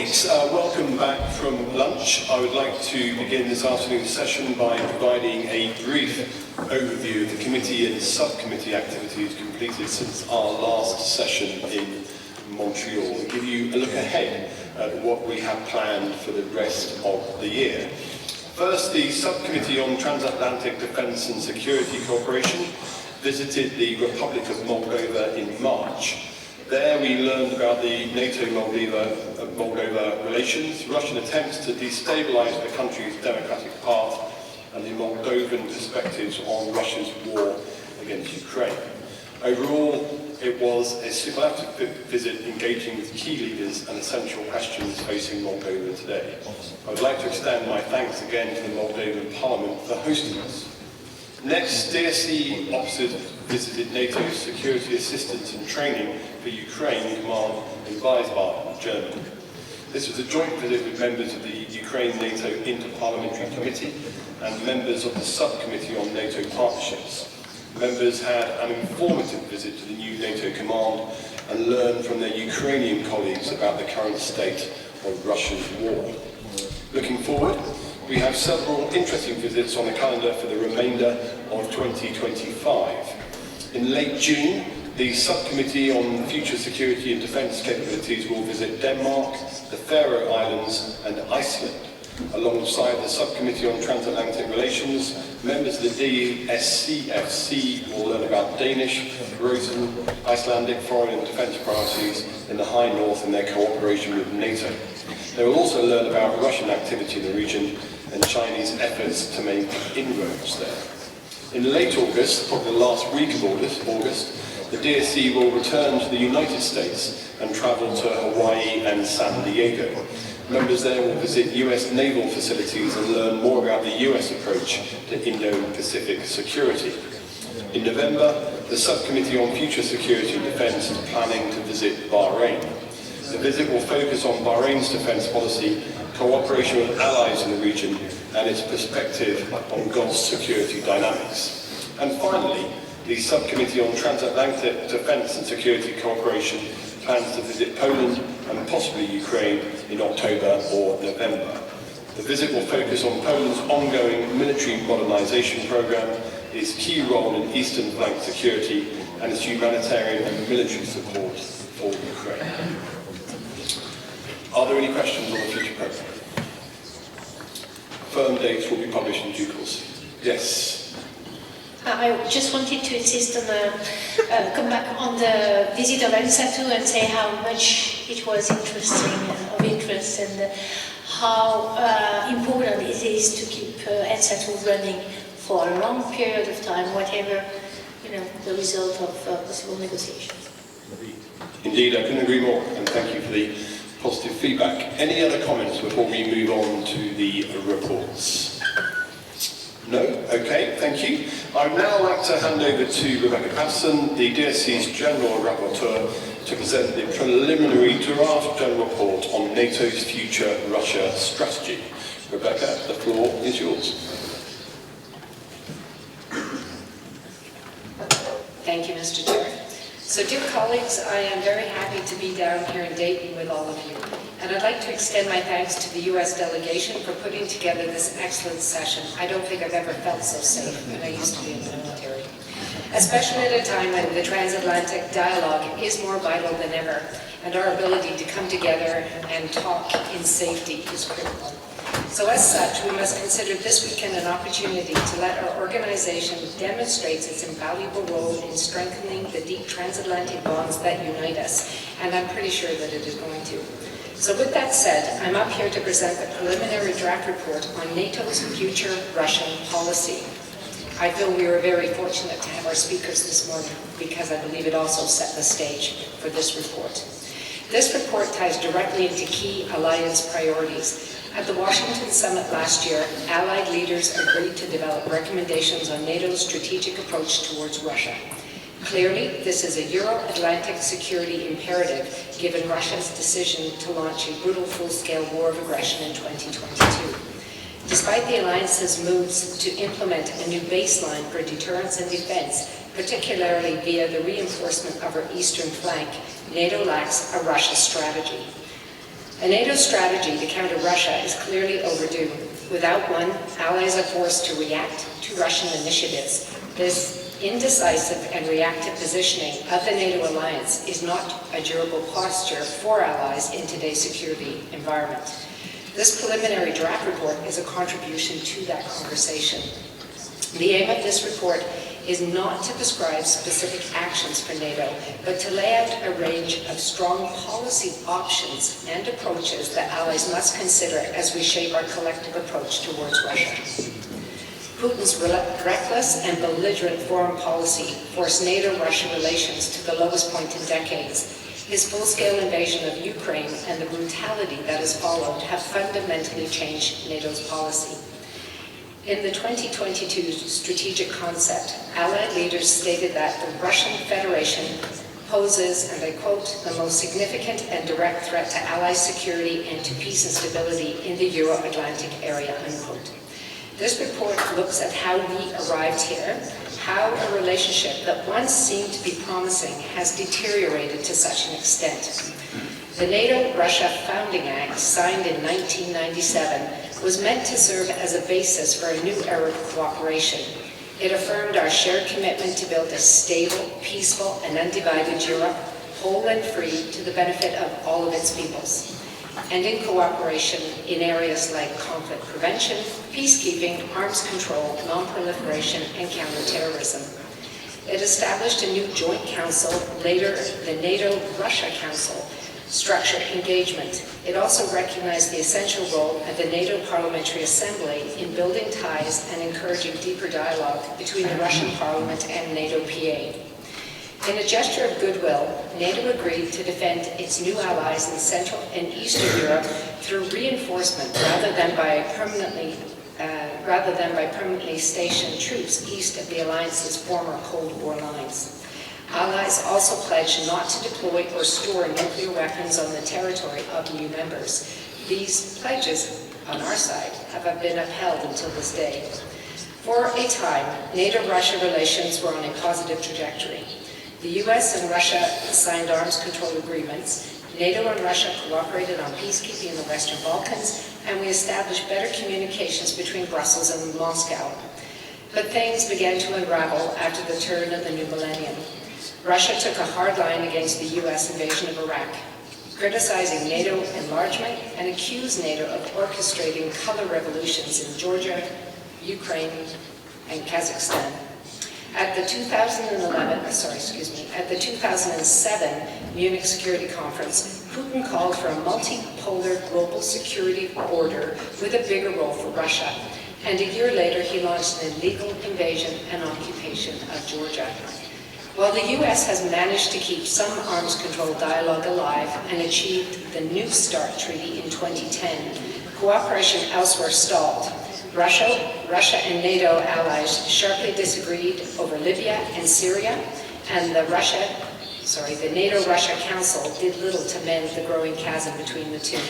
Colleagues, welcome back from lunch. I would like to begin this afternoon's session by providing a brief overview of the committee and subcommittee activities completed since our last session in Montreal and give you a look ahead at what we have planned for the rest of the year. First, the Subcommittee on Transatlantic Defence and Security Cooperation visited the Republic of Moldova in March. There we learned about the NATO-Moldova relations, Russian attempts to destabilise the country's democratic path, and the Moldovan perspectives on Russia's war against Ukraine. Overall, it was a superlative visit engaging with key leaders and essential questions facing Moldova today. I would like to extend my thanks again to the Moldovan Parliament for hosting us. Next, DSC officers visited NATO's Security Assistance and Training for Ukraine Command in Wiesbaden, Germany. This was a joint visit with members of the Ukraine-NATO Inter-Parliamentary Committee and members of the Subcommittee on NATO Partnerships. Members had an informative visit to the new NATO command and learned from their Ukrainian colleagues about the current state of Russia's war. Looking forward, we have several interesting visits on the calendar for the remainder of 2025. In late June, the Subcommittee on Future Security and Defence Capabilities will visit Denmark, the Faroe Islands and Iceland. Alongside the Subcommittee on Transatlantic Relations, members of the DSCFC will learn about Danish, Croatian, Icelandic foreign and defence priorities in the High North and their cooperation with NATO. They will also learn about Russian activity in the region and Chinese efforts to make inroads there. In late August, probably the last week of August, the DSC will return to the United States and travel to Hawaii and San Diego. Members there will visit US naval facilities and learn more about the US approach to Indo-Pacific security. In November, the Subcommittee on Future Security and Defence is planning to visit Bahrain. The visit will focus on Bahrain's defence policy, cooperation with allies in the region, and its perspective on Gulf security dynamics. And finally, the Subcommittee on Transatlantic Defence and Security Cooperation plans to visit Poland and possibly Ukraine in October or November. The visit will focus on Poland's ongoing military modernisation programme, its key role in Eastern Flank security, and its humanitarian and military support for Ukraine. Are there any questions on the future programme? Firm dates will be published in due course. Yes. I just wanted to insist on come back on the visit of ENSATU and say how much it was of interest and how important it is to keep ENSATU running for a long period of time, whatever the result of possible negotiations. Indeed, I couldn't agree more, and thank you for the positive feedback. Any other comments before we move on to the reports? No? Okay, thank you. I'd now like to hand over to Rebecca Patterson, the DSC's General Rapporteur, to present the preliminary draft General Report on NATO's future Russia strategy. Rebecca, the floor is yours. Thank you, Mr. Chair. So, dear colleagues, I am very happy to be down here in Dayton with all of you. And I'd like to extend my thanks to the US delegation for putting together this excellent session. I don't think I've ever felt so safe, and I used to be in the military. Especially at a time when the transatlantic dialogue is more vital than ever, and our ability to come together and talk in safety is critical. So as such, we must consider this weekend an opportunity to let our organization demonstrate its invaluable role in strengthening the deep transatlantic bonds that unite us, and I'm pretty sure that it is going to. So with that said, I'm up here to present the preliminary draft report on NATO's future Russian policy. I feel we were very fortunate to have our speakers this morning because I believe it also set the stage for this report. This report ties directly into key alliance priorities. At the Washington summit last year, Allied leaders agreed to develop recommendations on NATO's strategic approach towards Russia. Clearly, this is a Euro-Atlantic security imperative, given Russia's decision to launch a brutal full-scale war of aggression in 2022. Despite the alliance's moves to implement a new baseline for deterrence and defense, particularly via the reinforcement of our eastern flank, NATO lacks a Russia strategy. A NATO strategy to counter Russia is clearly overdue. Without one, allies are forced to react to Russian initiatives. This indecisive and reactive positioning of the NATO alliance is not a durable posture for allies in today's security environment. This preliminary draft report is a contribution to that conversation. The aim of this report is not to prescribe specific actions for NATO, but to lay out a range of strong policy options and approaches that allies must consider as we shape our collective approach towards Russia. Putin's reckless and belligerent foreign policy forced NATO-Russia relations to the lowest point in decades. His full-scale invasion of Ukraine and the brutality that has followed have fundamentally changed NATO's policy. In the 2022 strategic concept, Allied leaders stated that the Russian Federation poses, and I quote, the most significant and direct threat to Allied security and to peace and stability in the Euro-Atlantic area, unquote. This report looks at how we arrived here, how a relationship that once seemed to be promising has deteriorated to such an extent. The NATO-Russia Founding Act, signed in 1997, was meant to serve as a basis for a new era of cooperation. It affirmed our shared commitment to build a stable, peaceful, and undivided Europe, whole and free to the benefit of all of its peoples, and in cooperation in areas like conflict prevention, peacekeeping, arms control, non-proliferation, and counterterrorism. It established a new joint council, later the NATO-Russia Council, structured engagement. It also recognized the essential role of the NATO Parliamentary Assembly in building ties and encouraging deeper dialogue between the Russian Parliament and NATO PA. In a gesture of goodwill, NATO agreed to defend its new allies in Central and Eastern Europe through reinforcement rather than by permanently stationed troops east of the alliance's former Cold War lines. Allies also pledged not to deploy or store nuclear weapons on the territory of new members. These pledges, on our side, have been upheld until this day. For a time, NATO-Russia relations were on a positive trajectory. The US and Russia signed arms control agreements. NATO and Russia cooperated on peacekeeping in the Western Balkans, and we established better communications between Brussels and Moscow. But things began to unravel after the turn of the new millennium. Russia took a hard line against the US invasion of Iraq, criticizing NATO enlargement and accused NATO of orchestrating color revolutions in Georgia, Ukraine, and Kazakhstan. At the 2007 Munich Security Conference, Putin called for a multipolar global security order with a bigger role for Russia. And a year later, he launched an illegal invasion and occupation of Georgia. While the US has managed to keep some arms control dialogue alive and achieved the New START Treaty in 2010, cooperation elsewhere stalled. Russia and NATO allies sharply disagreed over Libya and Syria, and the NATO-Russia Council did little to mend the growing chasm between the two.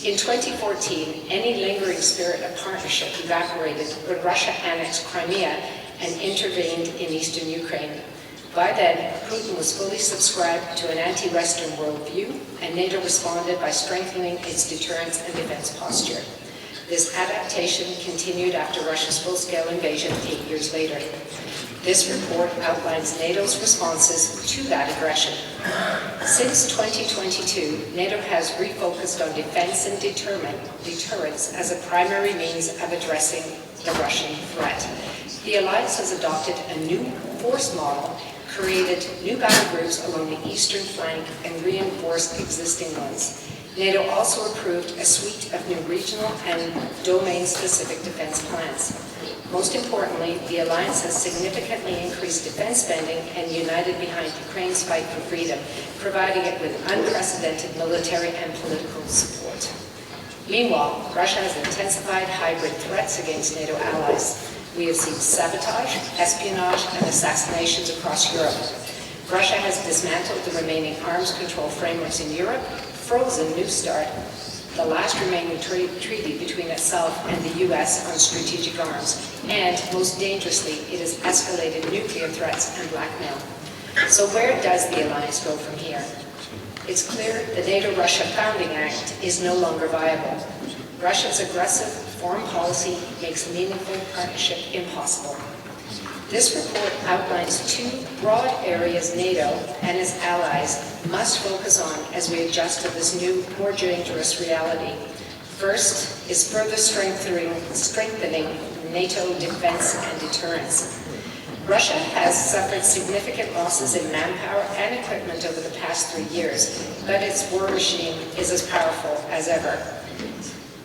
In 2014, any lingering spirit of partnership evaporated when Russia annexed Crimea and intervened in eastern Ukraine. By then, Putin was fully subscribed to an anti-Western worldview, and NATO responded by strengthening its deterrence and defense posture. This adaptation continued after Russia's full-scale invasion 8 years later. This report outlines NATO's responses to that aggression. Since 2022, NATO has refocused on defense and deterrence as a primary means of addressing the Russian threat. The alliance has adopted a new force model, created new battle groups along the eastern flank, and reinforced existing ones. NATO also approved a suite of new regional and domain-specific defense plans. Most importantly, the alliance has significantly increased defense spending and united behind Ukraine's fight for freedom, providing it with unprecedented military and political support. Meanwhile, Russia has intensified hybrid threats against NATO allies. We have seen sabotage, espionage, and assassinations across Europe. Russia has dismantled the remaining arms control frameworks in Europe, frozen New START, the last remaining treaty between itself and the US on strategic arms, and, most dangerously, it has escalated nuclear threats and blackmail. So where does the alliance go from here? It's clear the NATO-Russia Founding Act is no longer viable. Russia's aggressive foreign policy makes meaningful partnership impossible. This report outlines two broad areas NATO and its allies must focus on as we adjust to this new, more dangerous reality. First is further strengthening NATO defense and deterrence. Russia has suffered significant losses in manpower and equipment over the past 3 years, but its war machine is as powerful as ever.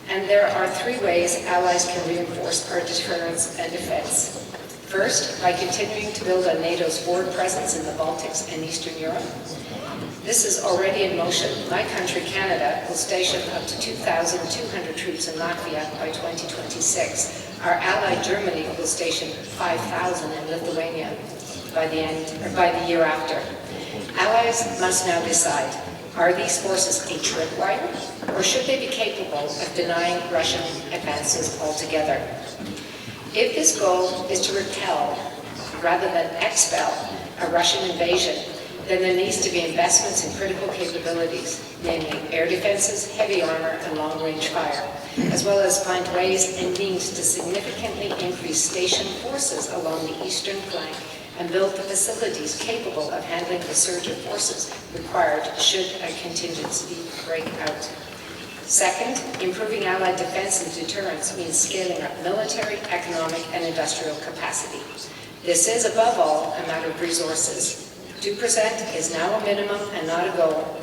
And there are three ways allies can reinforce our deterrence and defense. First, by continuing to build on NATO's forward presence in the Baltics and Eastern Europe. This is already in motion. My country, Canada, will station up to 2,200 troops in Latvia by 2026. Our ally, Germany, will station 5,000 in Lithuania by the year after. Allies must now decide, are these forces a tripwire, or should they be capable of denying Russian advances altogether? If this goal is to repel, rather than expel, a Russian invasion, then there needs to be investments in critical capabilities, namely air defenses, heavy armor, and long-range fire, as well as find ways and means to significantly increase station forces along the eastern flank and build the facilities capable of handling the surge of forces required should a contingency break out. Second, improving Allied defense and deterrence means scaling up military, economic, and industrial capacity. This is, above all, a matter of resources. 2% is now a minimum and not a goal,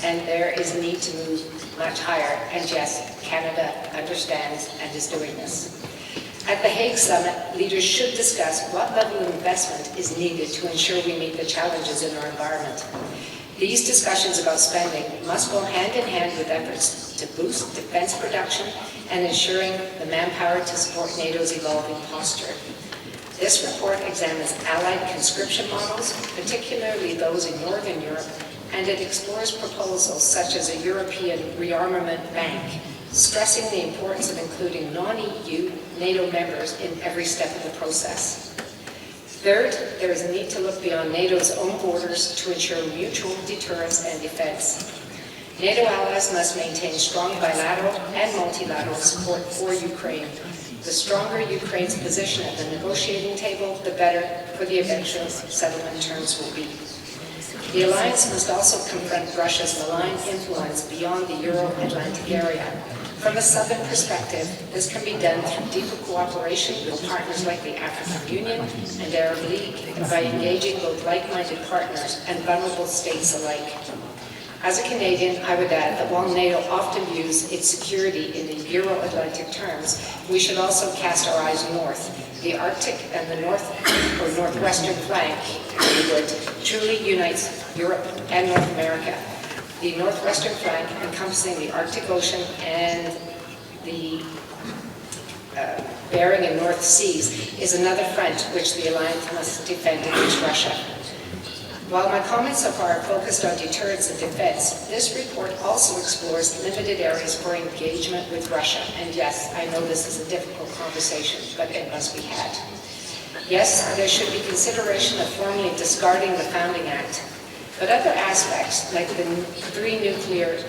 and there is a need to move much higher, and yes, Canada understands and is doing this. At the Hague Summit, leaders should discuss what level of investment is needed to ensure we meet the challenges in our environment. These discussions about spending must go hand in hand with efforts to boost defense production and ensuring the manpower to support NATO's evolving posture. This report examines Allied conscription models, particularly those in Northern Europe, and it explores proposals such as a European rearmament bank, stressing the importance of including non-EU NATO members in every step of the process. Third, there is a need to look beyond NATO's own borders to ensure mutual deterrence and defense. NATO allies must maintain strong bilateral and multilateral support for Ukraine. The stronger Ukraine's position at the negotiating table, the better for the eventual settlement terms will be. The alliance must also confront Russia's malign influence beyond the Euro-Atlantic area. From a southern perspective, this can be done through deeper cooperation with partners like the African Union and Arab League, and by engaging both like-minded partners and vulnerable states alike. As a Canadian, I would add that while NATO often views its security in the Euro-Atlantic terms, we should also cast our eyes north. The Arctic and the northwestern flank, if you would, truly unites Europe and North America. The northwestern flank, encompassing the Arctic Ocean and the Bering and North Seas, is another front which the alliance must defend against Russia. While my comments so far are focused on deterrence and defense, this report also explores limited areas for engagement with Russia. And yes, I know this is a difficult conversation, but it must be had. Yes, there should be consideration of formally discarding the Founding Act, but other aspects, like the 3 nuclear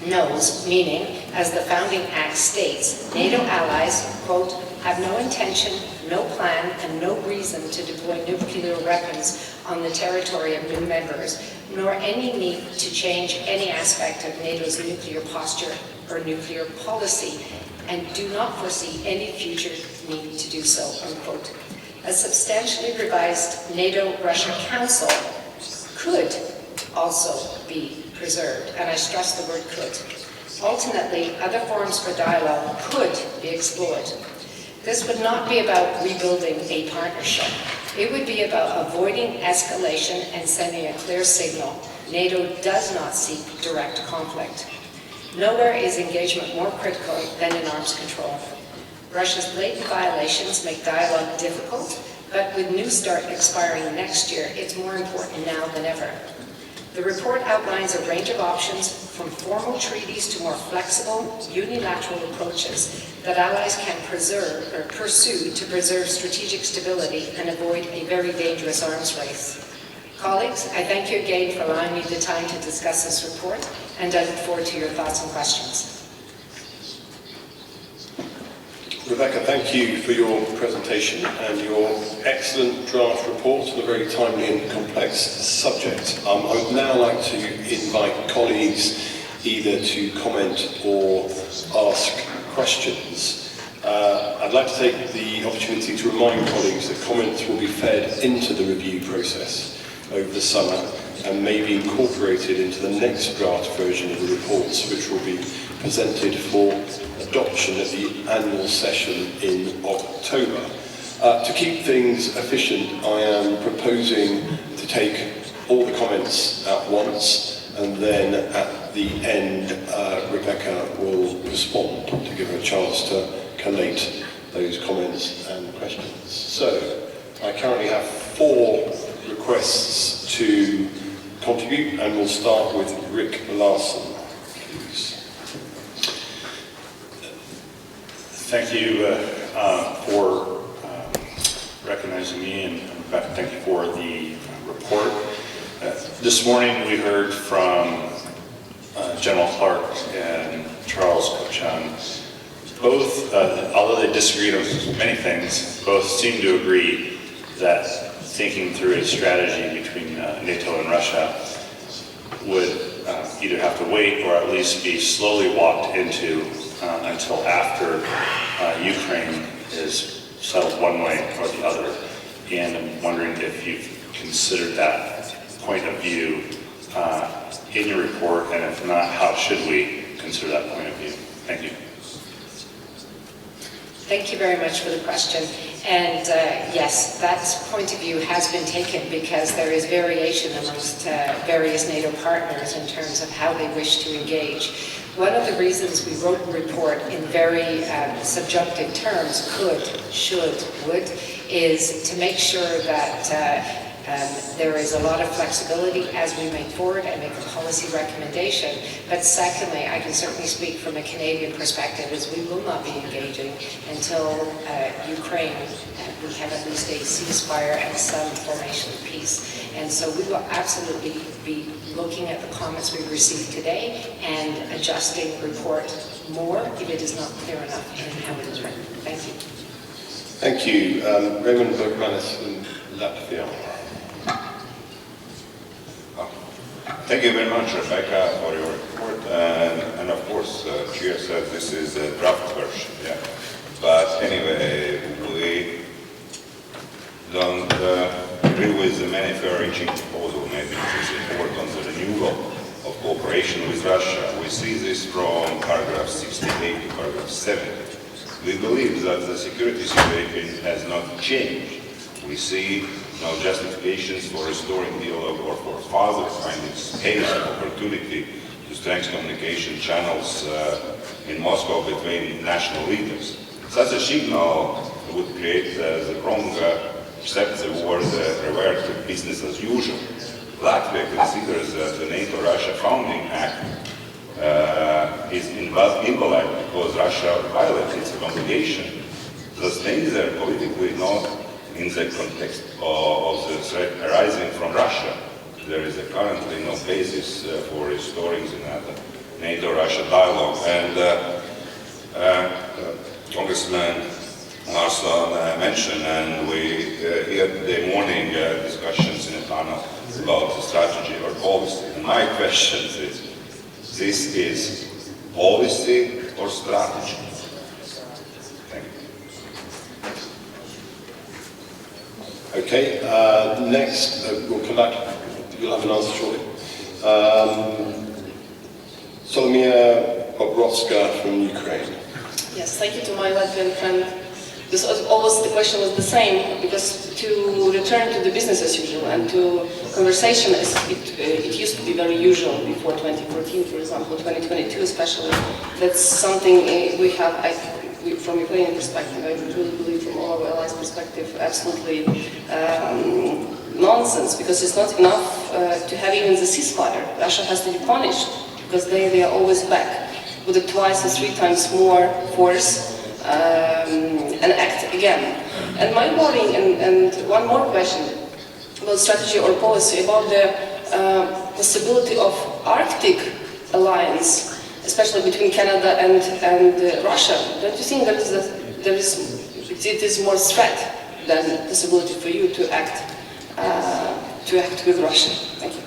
no's, meaning, as the Founding Act states, NATO allies, quote, have no intention, no plan, and no reason to deploy nuclear weapons on the territory of new members, nor any need to change any aspect of NATO's nuclear posture or nuclear policy, and do not foresee any future need to do so, unquote. A substantially revised NATO-Russia Council could also be preserved, and I stress the word could. Ultimately, other forms for dialogue could be explored. This would not be about rebuilding a partnership. It would be about avoiding escalation and sending a clear signal. NATO does not seek direct conflict. Nowhere is engagement more critical than in arms control. Russia's blatant violations make dialogue difficult, but with New START expiring next year, it's more important now than ever. The report outlines a range of options, from formal treaties to more flexible, unilateral approaches that allies can pursue to preserve strategic stability and avoid a very dangerous arms race. Colleagues, I thank you again for allowing me the time to discuss this report, and I look forward to your thoughts and questions. Rebecca, thank you for your presentation and your excellent draft report on a very timely and complex subject. I would now like to invite colleagues either to comment or ask questions. I'd like to take the opportunity to remind colleagues that comments will be fed into the review process over the summer and may be incorporated into the next draft version of the reports, which will be presented for adoption at the annual session in October. To keep things efficient, I am proposing to take all the comments at once, and then at the end, Rebecca will respond to give her a chance to collate those comments and questions. So, I currently have 4 requests to contribute, and we'll start with Rick Larson, please. Thank you for recognizing me, and Rebecca, thank you for the report. This morning we heard from General Clark and Charles Cochan. Both, although they disagreed on many things, both seem to agree that thinking through a strategy between NATO and Russia would either have to wait or at least be slowly walked into until after Ukraine is settled one way or the other. And I'm wondering if you've considered that point of view in your report, and if not, how should we consider that point of view? Thank you. Thank you very much for the question. And yes, that point of view has been taken because there is variation amongst various NATO partners in terms of how they wish to engage. One of the reasons we wrote the report in very subjunctive terms, could, should, would, is to make sure that there is a lot of flexibility as we move forward and make a policy recommendation. But secondly, I can certainly speak from a Canadian perspective, as we will not be engaging until Ukraine, we have at least a ceasefire and some formation of peace. And so we will absolutely be looking at the comments we've received today and adjusting the report more if it is not clear enough in how it is written. Thank you. Thank you. Raymond Bergmanis from Latvia. Thank you very much, Rebecca, for your report. And of course, Chair said this is a draft version. Yeah. But anyway, we don't agree with the many far-reaching proposal made in this report on the renewal of cooperation with Russia. We see this from paragraph 68 to paragraph 70. We believe that the security situation has not changed. We see no justifications for restoring dialogue or for further finding space and opportunity to strengthen communication channels in Moscow between national leaders. Such a signal would create the wrong step toward revert to business as usual. Latvia considers that the NATO-Russia Founding Act is invalid because Russia violates its obligation to stay there politically, not in the context of the threat arising from Russia. There is currently no basis for restoring the NATO-Russia dialogue. And Congressman Larson mentioned, and we had the morning discussions in a panel about the strategy or policy. And my question is, this is policy or strategy? Thank you. Okay, next, we'll come back. You'll have an answer shortly. Solomia Bobrovska from Ukraine. Yes, thank you to my Latvian friend. This was always the question was the same, because to return to the business as usual and to conversation as it used to be very usual before 2014, for example, 2022 especially. That's something we have, from Ukrainian perspective, I really believe from all our allies' perspective, absolutely nonsense, because it's not enough to have even the ceasefire. Russia has to be punished, because they are always back with a twice or 3 times more force and act again. And my worry, and one more question, political strategy or policy about the possibility of Arctic alliance, especially between Canada and Russia? Don't you think it is more threat than possibility for you to act with Russia? Thank you.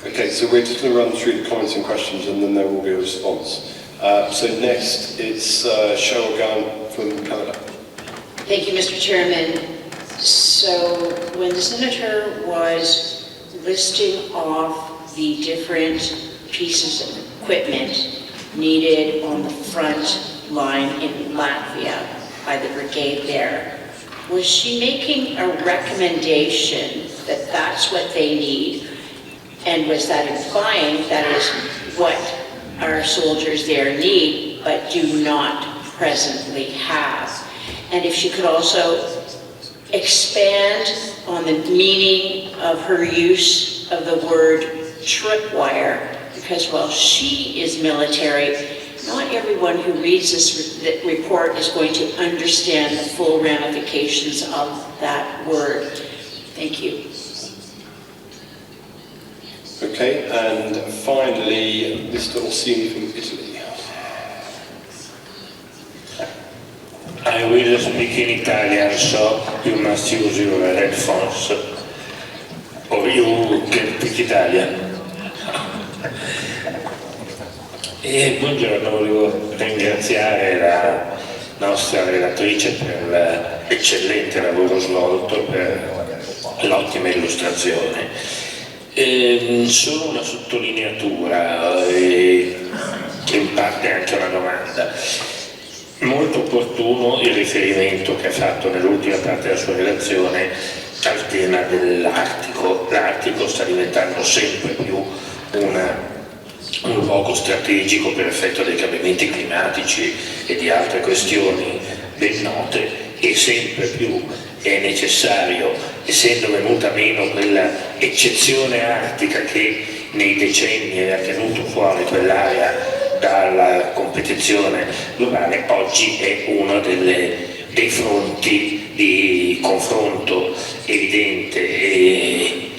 Okay, so we're just going to run through the comments and questions, and then there will be a response. So next, it's Cheryl Gunn from Canada. Thank you, Mr. Chairman. So when the Senator was listing off the different pieces of equipment needed on the front line in Latvia by the brigade there, was she making a recommendation that that's what they need? And was that implying that is what our soldiers there need, but do not presently have? And if she could also expand on the meaning of her use of the word tripwire, because while she is military, not everyone who reads this report is going to understand the full ramifications of that word. Thank you. Okay, and finally, Mr. Orsini from Italy. I will speak in Italian, so you must use your headphones. Or you can speak Italian. E buongiorno, volevo ringraziare la nostra relatrice per l'eccellente lavoro svolto, per l'ottima illustrazione. Solo una sottolineatura e in parte anche una domanda. Molto opportuno il riferimento che ha fatto nell'ultima parte della sua relazione al tema dell'Artico. L'Artico sta diventando sempre più un luogo strategico per effetto dei cambiamenti climatici e di altre questioni ben note, e sempre più è necessario, essendo venuta meno quella eccezione artica che nei decenni aveva tenuto fuori quell'area dalla competizione globale, oggi è uno dei fronti di confronto evidente e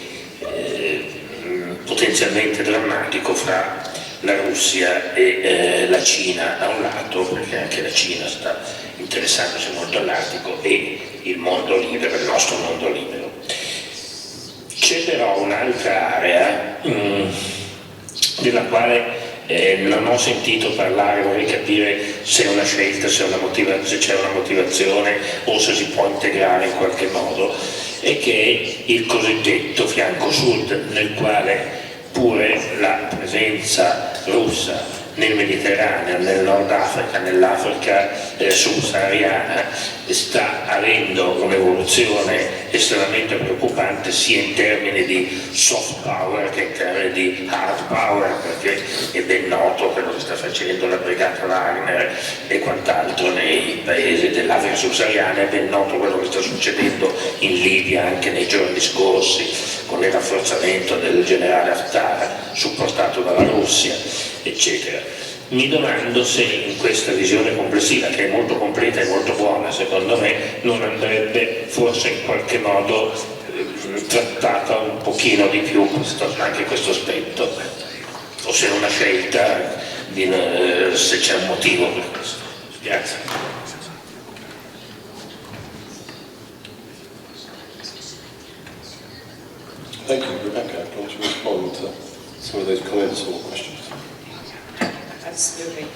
potenzialmente drammatico fra la Russia e la Cina da un lato, perché anche la Cina sta interessandosi molto all'Artico, e il mondo libero, il nostro mondo libero. C'è però un'altra area della quale non ho sentito parlare, vorrei capire se è una scelta, se c'è una motivazione o se si può integrare in qualche modo, e che è il cosiddetto fianco sud, nel quale pure la presenza russa nel Mediterraneo, nel Nord Africa, nell'Africa subsahariana sta avendo un'evoluzione estremamente preoccupante, sia in termini di soft power che in termini di hard power, perché è ben noto quello che sta facendo la brigata Wagner e quant'altro nei paesi dell'Africa subsahariana, è ben noto quello che sta succedendo in Libia anche nei giorni scorsi con il rafforzamento del generale Haftar supportato dalla Russia, eccetera. Mi domando se in questa visione complessiva, che è molto completa e molto buona secondo me, non andrebbe forse in qualche modo trattata un pochino di più anche questo aspetto, o se è una scelta, se c'è un motivo per questo. Grazie. Thank you, Rebecca. Do you want to respond to some of those comments or questions? Absolutely.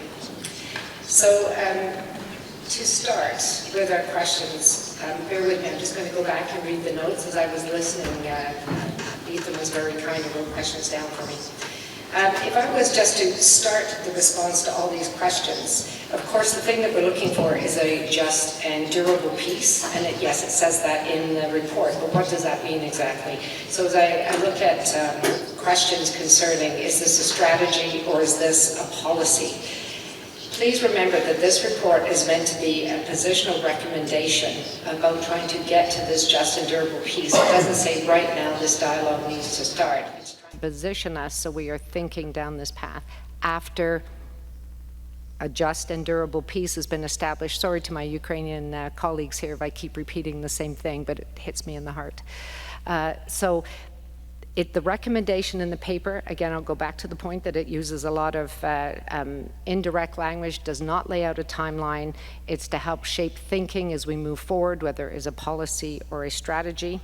So to start with our questions, bear with me, I'm just going to go back and read the notes. As I was listening, Ethan was very kind and wrote questions down for me. If I was just to start the response to all these questions, of course the thing that we're looking for is a just and durable peace, and yes, it says that in the report, but what does that mean exactly? So as I look at questions concerning, is this a strategy or is this a policy? Please remember that this report is meant to be a positional recommendation about trying to get to this just and durable peace. It doesn't say right now this dialogue needs to start. It's trying to position us so we are thinking down this path after a just and durable peace has been established. Sorry to my Ukrainian colleagues here if I keep repeating the same thing, but it hits me in the heart. The recommendation in the paper, again, I'll go back to the point that it uses a lot of indirect language, does not lay out a timeline. It's to help shape thinking as we move forward, whether it is a policy or a strategy.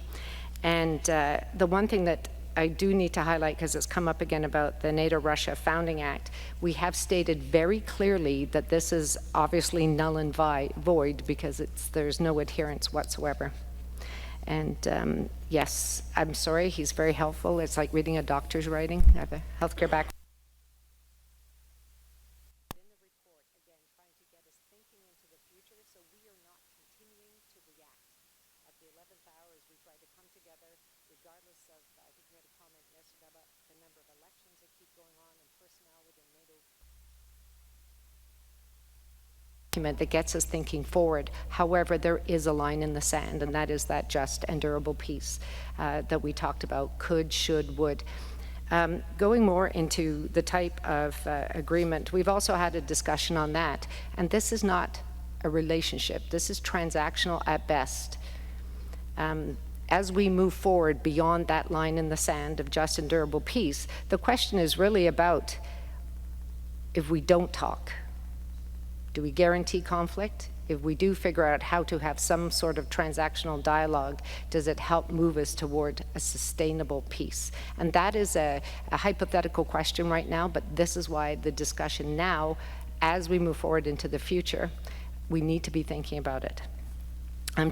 And the one thing that I do need to highlight, because it's come up again about the NATO-Russia Founding Act, we have stated very clearly that this is obviously null and void because there's no adherence whatsoever. And yes, I'm sorry, he's very helpful. It's like reading a doctor's writing. I have a healthcare background. In the report, again, trying to get us thinking into the future so we are not continuing to react. At the 11th hour, as we try to come together, regardless of, I think we had a comment yesterday about the number of elections that keep going on and personnel within NATO. That gets us thinking forward. However, there is a line in the sand, and that is that just and durable peace that we talked about, could, should, would. Going more into the type of agreement, we've also had a discussion on that, and this is not a relationship. This is transactional at best. As we move forward beyond that line in the sand of just and durable peace, the question is really about if we don't talk. Do we guarantee conflict? If we do figure out how to have some sort of transactional dialogue, does it help move us toward a sustainable peace? And that is a hypothetical question right now, but this is why the discussion now, as we move forward into the future, we need to be thinking about it.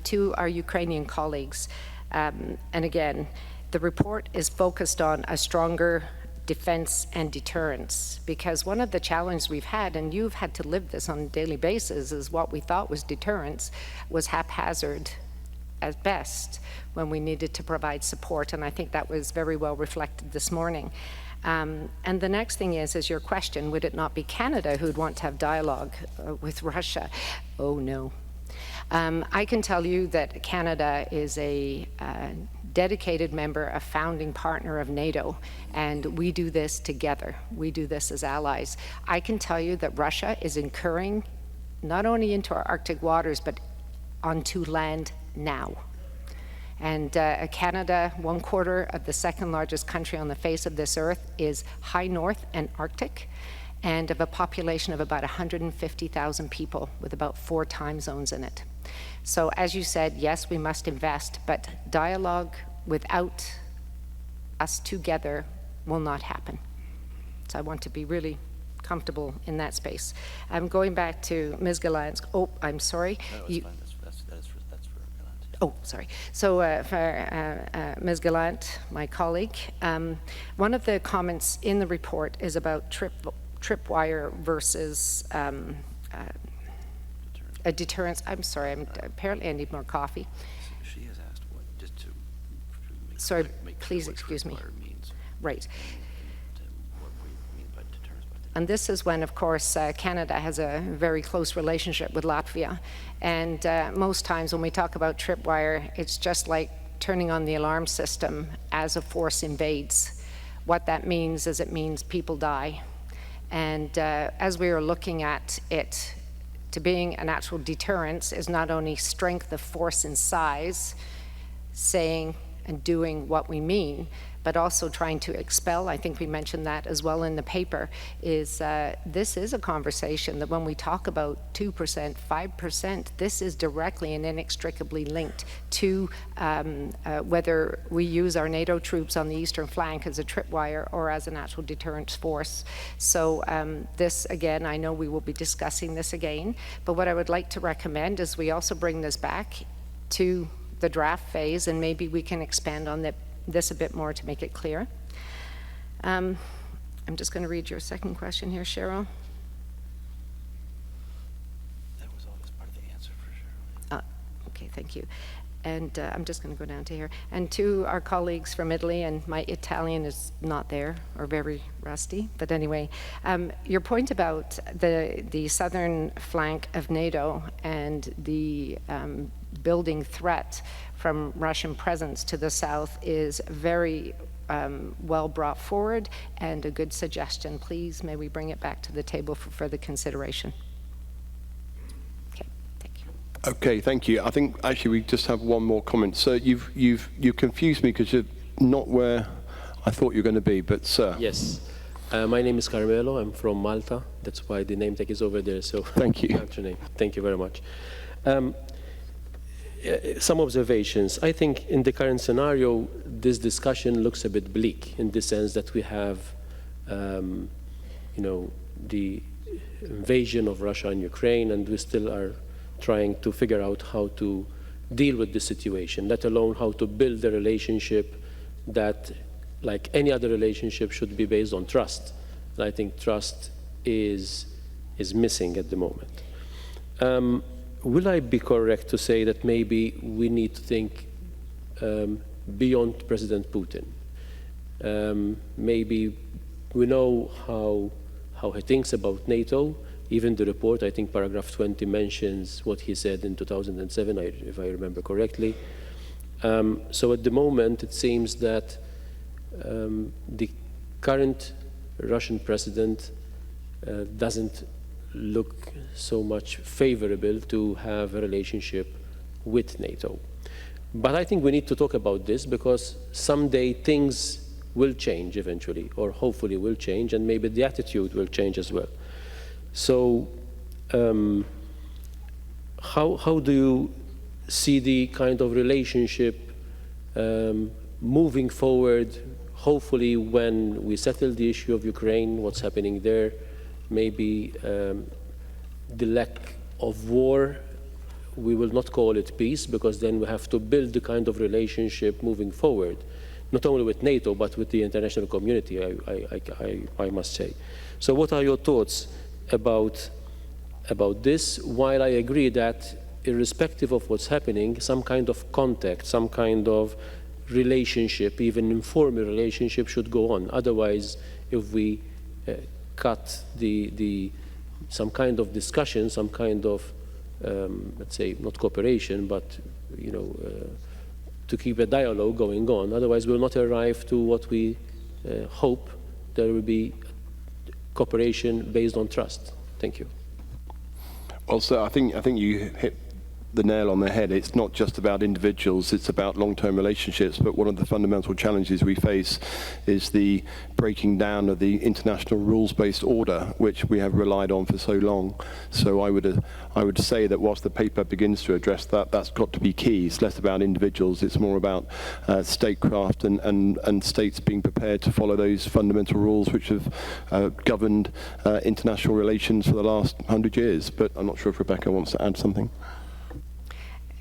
To our Ukrainian colleagues, and again, the report is focused on a stronger defense and deterrence, because one of the challenges we've had, and you've had to live this on a daily basis, is what we thought was deterrence was haphazard at best when we needed to provide support, and I think that was very well reflected this morning. And the next thing is your question, would it not be Canada who'd want to have dialogue with Russia? Oh no. I can tell you that Canada is a dedicated member, a founding partner of NATO, and we do this together. We do this as allies. I can tell you that Russia is incurring not only into our Arctic waters, but onto land now. And Canada, 1/4 of the second largest country on the face of this earth, is high north and Arctic, and of a population of about 150,000 people with about 4 time zones in it. So as you said, yes, we must invest, but dialogue without us together will not happen. So I want to be really comfortable in that space. I'm going back to Ms. Gallant. Oh, I'm sorry. No, it's fine. That's for Gallant. Oh, sorry. So for Ms. Gallant, my colleague, one of the comments in the report is about tripwire versus a deterrence. I'm sorry, apparently I need more coffee. She has asked what, just to make Sorry, make please clear what excuse me. tripwire means. Right. And what we mean by deterrence. And this is when, of course, Canada has a very close relationship with Latvia. And most times when we talk about tripwire, it's just like turning on the alarm system as a force invades. What that means is it means people die. And as we are looking at it, to being an actual deterrence is not only strength of force and size, saying and doing what we mean, but also trying to expel. I think we mentioned that as well in the paper, is this is a conversation that when we talk about 2%, 5%, this is directly and inextricably linked to whether we use our NATO troops on the eastern flank as a tripwire or as an actual deterrence force. So this, again, I know we will be discussing this again, but what I would like to recommend is we also bring this back to the draft phase, and maybe we can expand on this a bit more to make it clear. I'm just going to read your second question here, Cheryl. That was all as part of the answer for sure. Okay, thank you. And I'm just going to go down to here. And to our colleagues from Italy, and my Italian is not there, or very rusty, but anyway, your point about the southern flank of NATO and the building threat from Russian presence to the south is very well brought forward and a good suggestion. Please, may we bring it back to the table for further consideration. Okay, thank you. Okay, thank you. I think actually we just have one more comment. Sir, you've confused me because you're not where I thought you were going to be, but sir. Yes. My name is Carmelo. I'm from Malta. That's why the name tag is over there. So thank you. That's your name. Thank you very much. Some observations. I think in the current scenario, this discussion looks a bit bleak in the sense that we have, the invasion of Russia and Ukraine, and we still are trying to figure out how to deal with the situation, let alone how to build a relationship that, like any other relationship, should be based on trust. And I think trust is missing at the moment. Will I be correct to say that maybe we need to think beyond President Putin? Maybe we know how he thinks about NATO. Even the report, I think paragraph 20 mentions what he said in 2007, if I remember correctly. So at the moment, it seems that the current Russian president doesn't look so much favorable to have a relationship with NATO. But I think we need to talk about this because someday things will change eventually, or hopefully will change, and maybe the attitude will change as well. So how do you see the kind of relationship moving forward, hopefully when we settle the issue of Ukraine, what's happening there, maybe the lack of war, we will not call it peace, because then we have to build the kind of relationship moving forward, not only with NATO, but with the international community, I must say. So what are your thoughts about this? While I agree that irrespective of what's happening, some kind of contact, some kind of relationship, even informal relationship, should go on. Otherwise, if we cut some kind of discussion, some kind of, let's say, not cooperation, but to keep a dialogue going on. Otherwise, we'll not arrive to what we hope. There will be cooperation based on trust. Thank you. Well, sir, I think you hit the nail on the head. It's not just about individuals, it's about long-term relationships, but one of the fundamental challenges we face is the breaking down of the international rules-based order, which we have relied on for so long. So I would say that whilst the paper begins to address that, that's got to be key. It's less about individuals, it's more about statecraft and states being prepared to follow those fundamental rules which have governed international relations for the last 100 years. But I'm not sure if Rebecca wants to add something.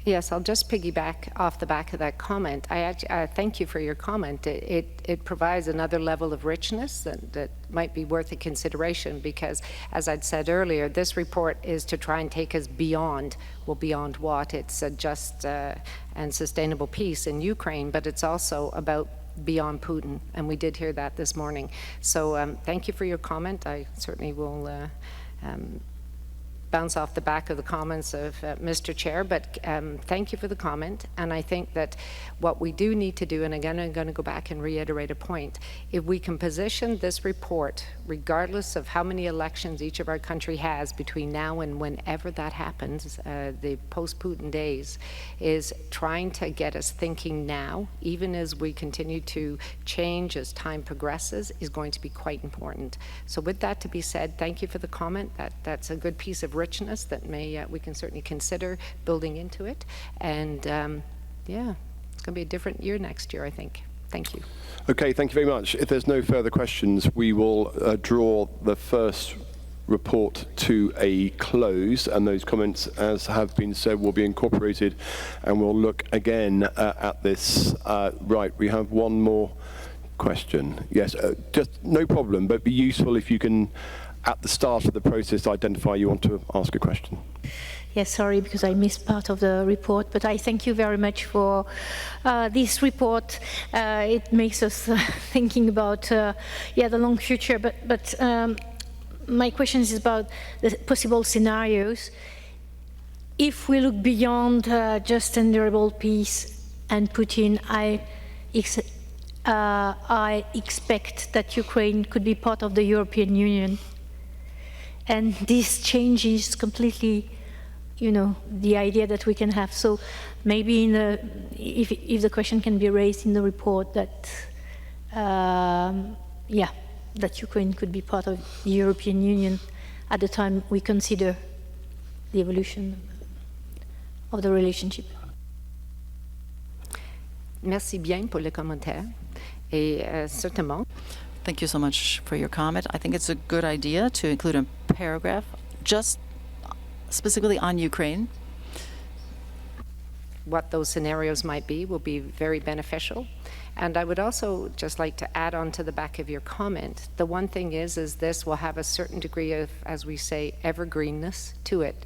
Yes, I'll just piggyback off the back of that comment. I thank you for your comment. It provides another level of richness that might be worth a consideration, because, as I'd said earlier, this report is to try and take us beyond, well, beyond what? It's a just and sustainable peace in Ukraine, but it's also about beyond Putin, and we did hear that this morning. So thank you for your comment. I certainly will bounce off the back of the comments of Mr. Chair, but thank you for the comment. And I think that what we do need to do, and again I'm going to go back and reiterate a point, if we can position this report, regardless of how many elections each of our country has between now and whenever that happens, the post-Putin days, is trying to get us thinking now, even as we continue to change as time progresses, is going to be quite important. So with that to be said, thank you for the comment. That's a good piece of richness that we can certainly consider building into it. And yeah, it's going to be a different year next year, I think. Thank you. Okay, thank you very much. If there's no further questions, we will draw the first report to a close, and those comments, as have been said, will be incorporated, and we'll look again at this. Right, we have one more question. Yes, just no problem, but it'd be useful if you can, at the start of the process, identify you want to ask a question. Yes, sorry, because I missed part of the report, but I thank you very much for this report. It makes us thinking about the long future, but my question is about the possible scenarios. If we look beyond just and durable peace and Putin, I expect that Ukraine could be part of the European Union. And this changes completely, you know, the idea that we can have. So maybe if the question can be raised in the report that, yeah, that Ukraine could be part of the European Union at the time we consider the evolution of the relationship. Merci bien pour le commentaire. Et certainement. Thank you so much for your comment. I think it's a good idea to include a paragraph just specifically on Ukraine. What those scenarios might be will be very beneficial. And I would also just like to add on to the back of your comment, the one thing is this will have a certain degree of, as we say, evergreenness to it.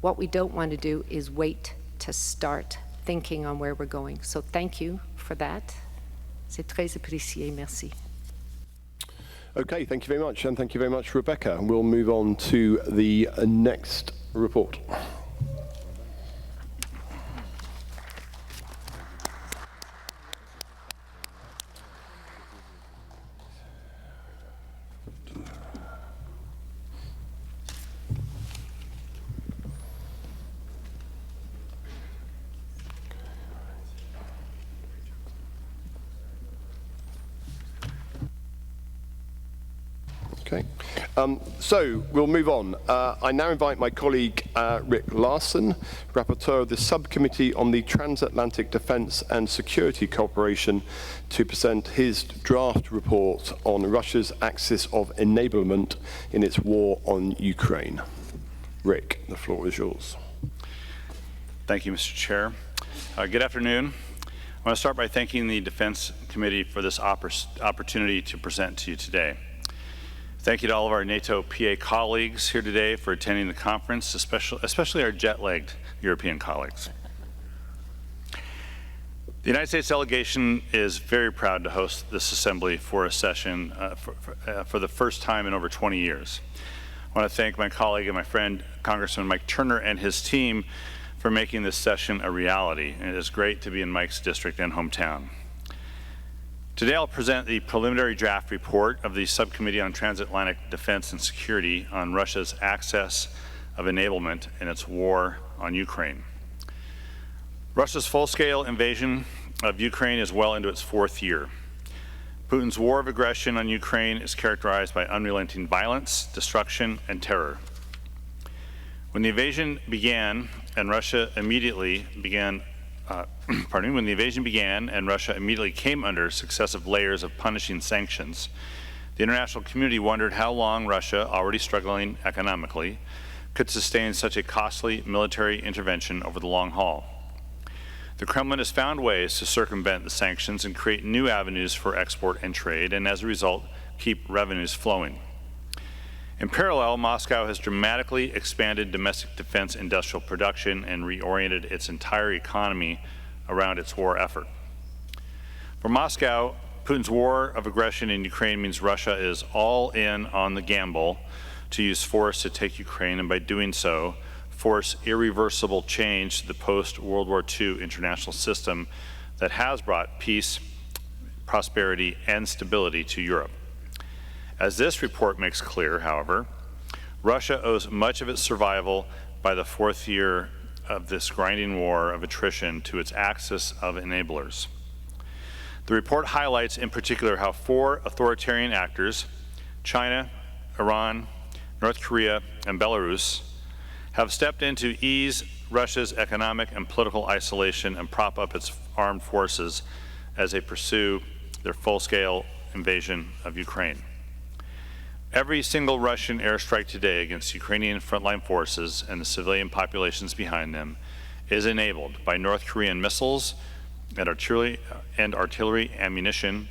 What we don't want to do is wait to start thinking on where we're going. So thank you for that. C'est très apprécié. Merci. Okay, thank you very much, and thank you very much, Rebecca. We'll move on to the next report. Okay, so we'll move on. I now invite my colleague Rick Larson, rapporteur of the subcommittee on the Transatlantic Defence and Security Cooperation, to present his draft report on Russia's axis of enablement in its war on Ukraine. Rick, the floor is yours. Thank you, Mr. Chair. Good afternoon. I want to start by thanking the Defense Committee for this opportunity to present to you today. Thank you to all of our NATO PA colleagues here today for attending the conference, especially our jet-lagged European colleagues. The United States delegation is very proud to host this assembly for a session for the first time in over 20 years. I want to thank my colleague and my friend, Congressman Mike Turner, and his team for making this session a reality. And it is great to be in Mike's district and hometown. Today I'll present the preliminary draft report of the Subcommittee on Transatlantic Defense and Security on Russia's access of enablement in its war on Ukraine. Russia's full-scale invasion of Ukraine is well into its fourth year. Putin's war of aggression on Ukraine is characterized by unrelenting violence, destruction, and terror. When the invasion began and Russia immediately came under successive layers of punishing sanctions, the international community wondered how long Russia, already struggling economically, could sustain such a costly military intervention over the long haul. The Kremlin has found ways to circumvent the sanctions and create new avenues for export and trade, and as a result, keep revenues flowing. In parallel, Moscow has dramatically expanded domestic defense industrial production and reoriented its entire economy around its war effort. For Moscow, Putin's war of aggression in Ukraine means Russia is all in on the gamble to use force to take Ukraine, and by doing so, force irreversible change to the post-World War II international system that has brought peace, prosperity, and stability to Europe. As this report makes clear, however, Russia owes much of its survival by the fourth year of this grinding war of attrition to its axis of enablers. The report highlights in particular how four authoritarian actors, China, Iran, North Korea, and Belarus, have stepped in to ease Russia's economic and political isolation and prop up its armed forces as they pursue their full-scale invasion of Ukraine. Every single Russian airstrike today against Ukrainian frontline forces and the civilian populations behind them is enabled by North Korean missiles and artillery ammunition,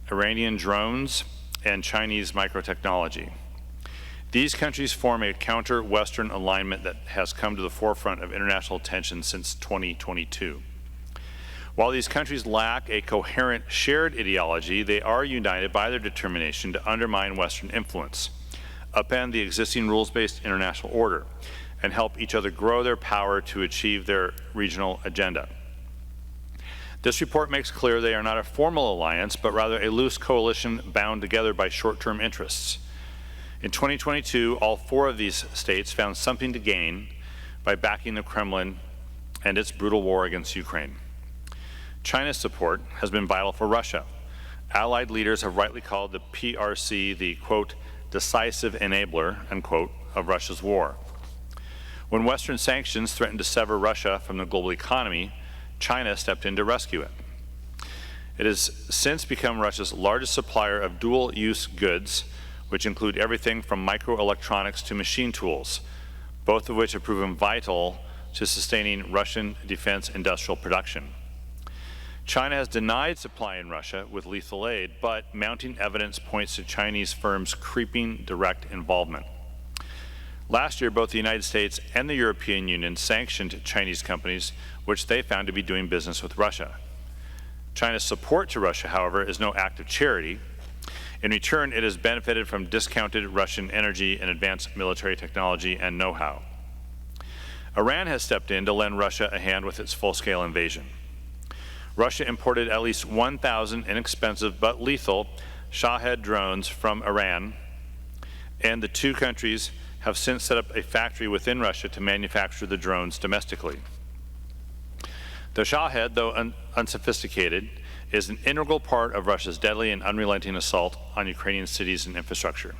Iranian drones, and Chinese microtechnology. These countries form a counter-Western alignment that has come to the forefront of international attention since 2022. While these countries lack a coherent shared ideology, they are united by their determination to undermine Western influence, upend the existing rules-based international order, and help each other grow their power to achieve their regional agenda. This report makes clear they are not a formal alliance, but rather a loose coalition bound together by short-term interests. In 2022, all 4 of these states found something to gain by backing the Kremlin and its brutal war against Ukraine. China's support has been vital for Russia. Allied leaders have rightly called the PRC the, quote, decisive enabler, unquote, of Russia's war. When Western sanctions threatened to sever Russia from the global economy, China stepped in to rescue it. It has since become Russia's largest supplier of dual-use goods, which include everything from microelectronics to machine tools, both of which have proven vital to sustaining Russian defense industrial production. China has denied supply in Russia with lethal aid, but mounting evidence points to Chinese firms' creeping direct involvement. Last year, both the United States and the European Union sanctioned Chinese companies which they found to be doing business with Russia. China's support to Russia, however, is no act of charity. In return, it has benefited from discounted Russian energy and advanced military technology and know-how. Iran has stepped in to lend Russia a hand with its full-scale invasion. Russia imported at least 1,000 inexpensive but lethal Shahed drones from Iran, and the 2 countries have since set up a factory within Russia to manufacture the drones domestically. The Shahed, though unsophisticated, is an integral part of Russia's deadly and unrelenting assault on Ukrainian cities and infrastructure.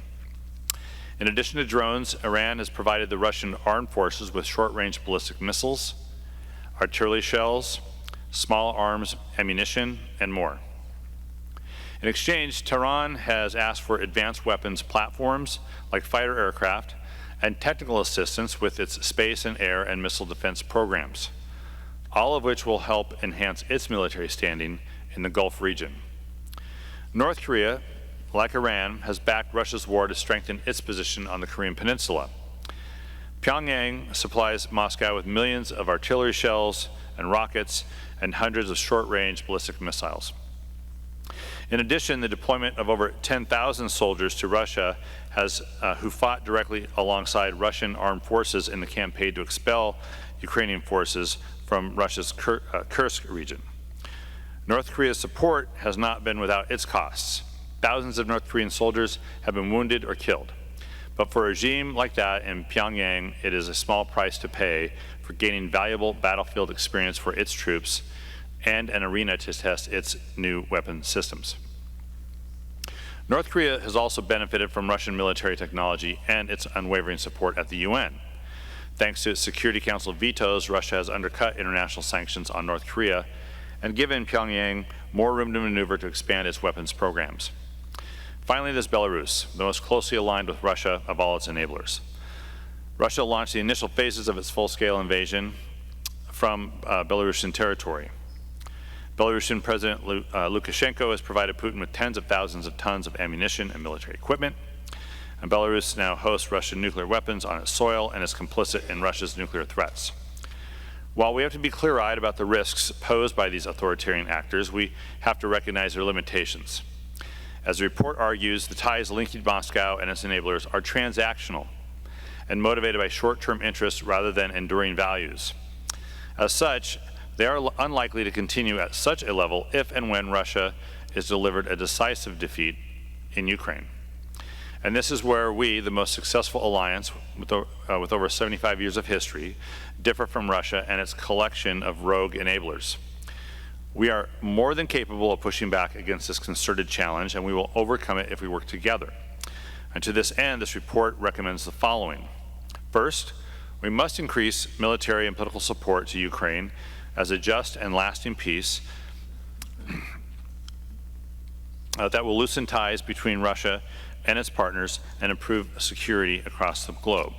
In addition to drones, Iran has provided the Russian armed forces with short-range ballistic missiles, artillery shells, small arms ammunition, and more. In exchange, Tehran has asked for advanced weapons platforms like fighter aircraft and technical assistance with its space and air and missile defense programs, all of which will help enhance its military standing in the Gulf region. North Korea, like Iran, has backed Russia's war to strengthen its position on the Korean Peninsula. Pyongyang supplies Moscow with millions of artillery shells and rockets and hundreds of short-range ballistic missiles. In addition, the deployment of over 10,000 soldiers to Russia who fought directly alongside Russian armed forces in the campaign to expel Ukrainian forces from Russia's Kursk region. North Korea's support has not been without its costs. Thousands of North Korean soldiers have been wounded or killed. But for a regime like that in Pyongyang, it is a small price to pay for gaining valuable battlefield experience for its troops and an arena to test its new weapon systems. North Korea has also benefited from Russian military technology and its unwavering support at the UN. Thanks to its Security Council vetoes, Russia has undercut international sanctions on North Korea and given Pyongyang more room to maneuver to expand its weapons programs. Finally, there's Belarus, the most closely aligned with Russia of all its enablers. Russia launched the initial phases of its full-scale invasion from Belarusian territory. Belarusian President Lukashenko has provided Putin with tens of thousands of tons of ammunition and military equipment, and Belarus now hosts Russian nuclear weapons on its soil and is complicit in Russia's nuclear threats. While we have to be clear-eyed about the risks posed by these authoritarian actors, we have to recognize their limitations. As the report argues, the ties linking Moscow and its enablers are transactional and motivated by short-term interests rather than enduring values. As such, they are unlikely to continue at such a level if and when Russia is delivered a decisive defeat in Ukraine. And this is where we, the most successful alliance with over 75 years of history, differ from Russia and its collection of rogue enablers. We are more than capable of pushing back against this concerted challenge, and we will overcome it if we work together. And to this end, this report recommends the following. First, we must increase military and political support to Ukraine as a just and lasting peace that will loosen ties between Russia and its partners and improve security across the globe.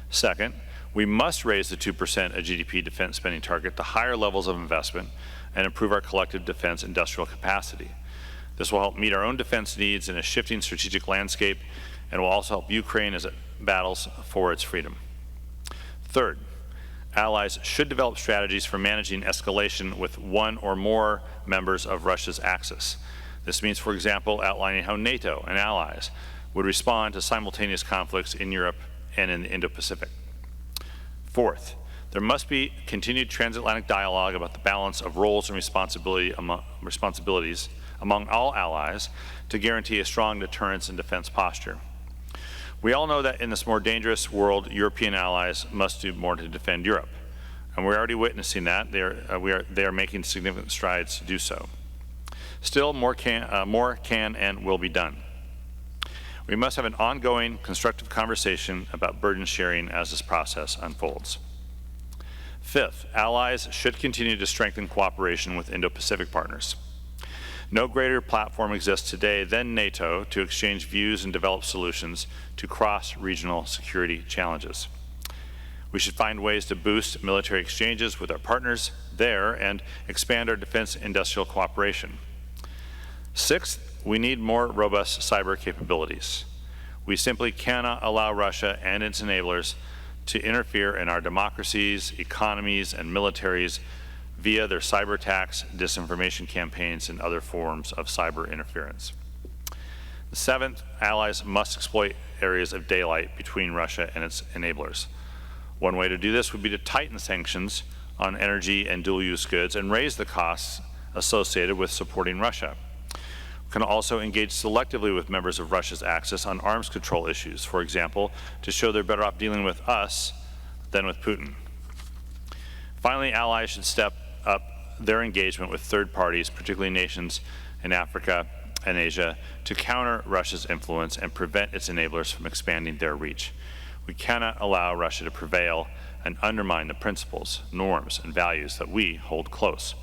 Second, we must raise the 2% of GDP defense spending target to higher levels of investment and improve our collective defense industrial capacity. This will help meet our own defense needs in a shifting strategic landscape and will also help Ukraine as it battles for its freedom. Third, allies should develop strategies for managing escalation with one or more members of Russia's axis. This means, for example, outlining how NATO and allies would respond to simultaneous conflicts in Europe and in the Indo-Pacific. Fourth, There must be continued transatlantic dialogue about the balance of roles and responsibilities among all allies to guarantee a strong deterrence and defense posture. We all know that in this more dangerous world, European allies must do more to defend Europe, and we're already witnessing that. They are making significant strides to do so. Still, more can and will be done. We must have an ongoing, constructive conversation about burden sharing as this process unfolds. Fifth, allies should continue to strengthen cooperation with Indo-Pacific partners. No greater platform exists today than NATO to exchange views and develop solutions to cross-regional security challenges. We should find ways to boost military exchanges with our partners there and expand our defense industrial cooperation. Sixth, we need more robust cyber capabilities. We simply cannot allow Russia and its enablers to interfere in our democracies, economies, and militaries via their cyber attacks, disinformation campaigns, and other forms of cyber interference. Seventh, allies must exploit areas of daylight between Russia and its enablers. One way to do this would be to tighten sanctions on energy and dual-use goods and raise the costs associated with supporting Russia. We can also engage selectively with members of Russia's axis on arms control issues, for example, to show they're better off dealing with us than with Putin. Finally, allies should step up their engagement with third parties, particularly nations in Africa and Asia, to counter Russia's influence and prevent its enablers from expanding their reach. We cannot allow Russia to prevail and undermine the principles, norms, and values that we hold close.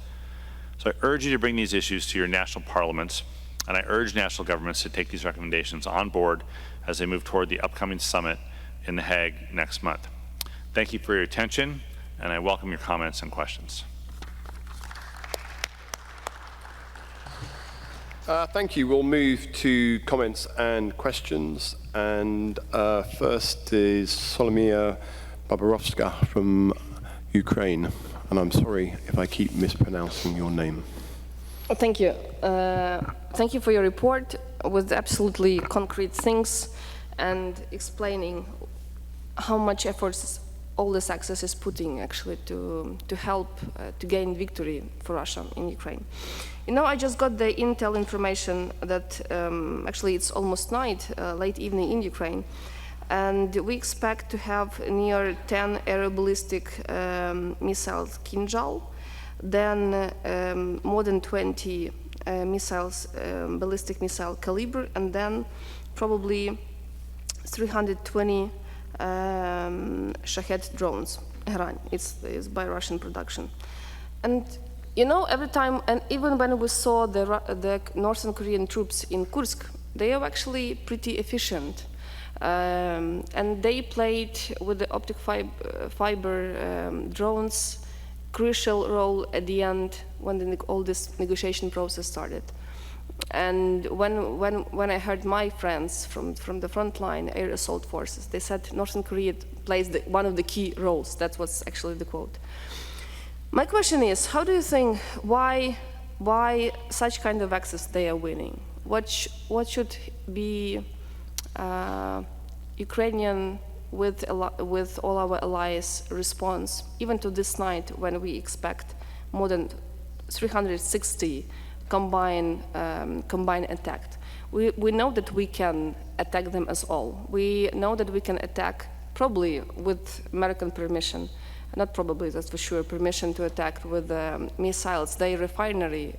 So I urge you to bring these issues to your national parliaments, and I urge national governments to take these recommendations on board as they move toward the upcoming summit in The Hague next month. Thank you for your attention, and I welcome your comments and questions. Thank you. We'll move to comments and questions. And first is Solomia Babarovska from Ukraine. And I'm sorry if I keep mispronouncing your name. Thank you. Thank you for your report with absolutely concrete things and explaining how much efforts all this access is putting actually to help to gain victory for Russia in Ukraine. You know, I just got the intel information that actually it's almost night, late evening in Ukraine, and we expect to have near 10 air ballistic missiles Kinjal, then more than 20 missiles, ballistic missile Caliber, and then probably 320 Shahed drones. Iran, it's by Russian production. And you know, every time, and even when we saw the Northern Korean troops in Kursk, they are actually pretty efficient. And they played with the optic fiber drones crucial role at the end when all this negotiation process started. And when I heard my friends from the front line air assault forces, they said Northern Korea plays one of the key roles. That was actually the quote. My question is, how do you think, why such kind of access they are winning? What should be Ukrainian with all our allies response, even to this night when we expect more than 360 combined attack? We know that we can attack them as all. We know that we can attack probably with American permission. Not probably, that's for sure, permission to attack with missiles, their refinery,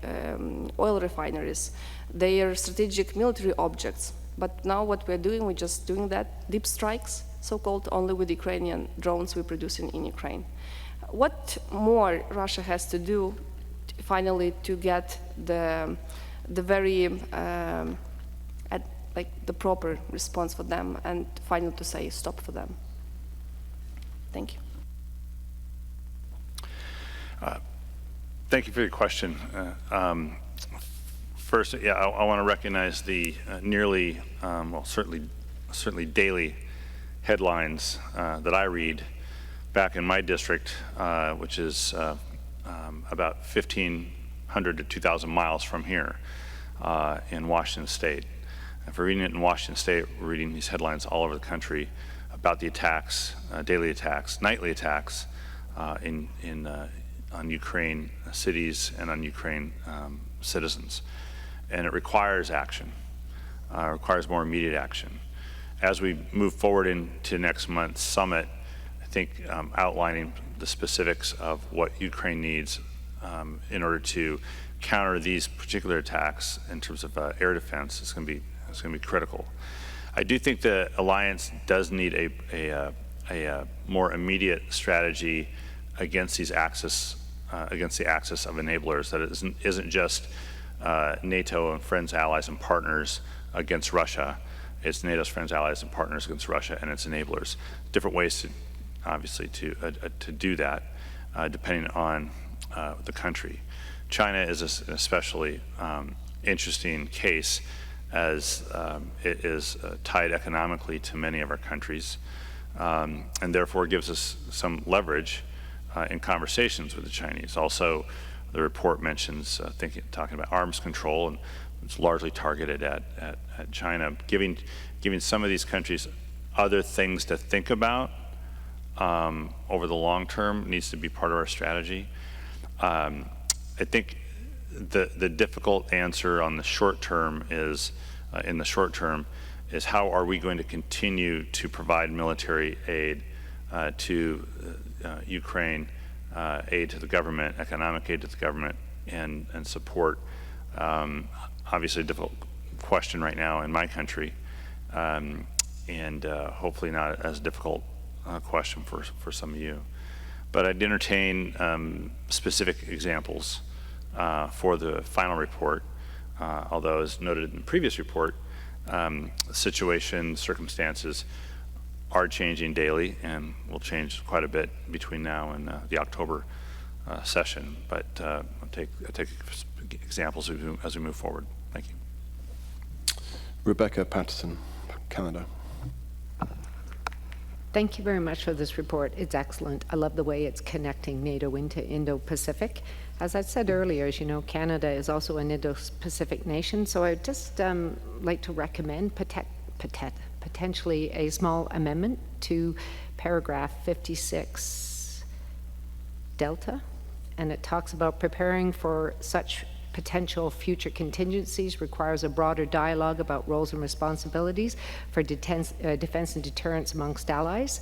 oil refineries, their strategic military objects. But now what we're doing, we're just doing that, deep strikes, so-called, only with Ukrainian drones we're producing in Ukraine. What more Russia has to do finally to get the very, the proper response for them and finally to say stop for them? Thank you. Thank you for your question. First, yeah, I want to recognize the nearly, well, certainly daily headlines that I read back in my district, which is about 1,500 to 2,000 miles from here in Washington State. If we're reading it in Washington State, we're reading these headlines all over the country about the attacks, daily attacks, nightly attacks on Ukraine cities and on Ukraine citizens. And it requires action, requires more immediate action. As we move forward into next month's summit, I think outlining the specifics of what Ukraine needs in order to counter these particular attacks in terms of air defense is going to be critical. I do think the alliance does need a more immediate strategy against these against the axis of enablers. That isn't just NATO and friends, allies, and partners against Russia. It's NATO's friends, allies, and partners against Russia and its enablers. Different ways to, obviously, to do that, depending on the country. China is an especially interesting case, as it is tied economically to many of our countries, and therefore gives us some leverage in conversations with the Chinese. Also, the report mentions talking about arms control, and it's largely targeted at China, giving some of these countries other things to think about over the long term needs to be part of our strategy. I think the difficult answer on the short term is, how are we going to continue to provide military aid to Ukraine, aid to the government, economic aid to the government, and support. Obviously a difficult question right now in my country, and hopefully not as difficult question for some of you. But I'd entertain specific examples for the final report, although as noted in the previous report, situations, circumstances are changing daily and will change quite a bit between now and the October session. But I'll take examples as we move forward. Thank you. Rebecca Patterson, Canada. Thank you very much for this report. It's excellent. I love the way it's connecting NATO into Indo-Pacific. As I said earlier, as you know, Canada is also an Indo-Pacific nation, so I'd just like to recommend potentially a small amendment to paragraph 56 Delta, and it talks about preparing for such potential future contingencies requires a broader dialogue about roles and responsibilities for defense and deterrence amongst allies.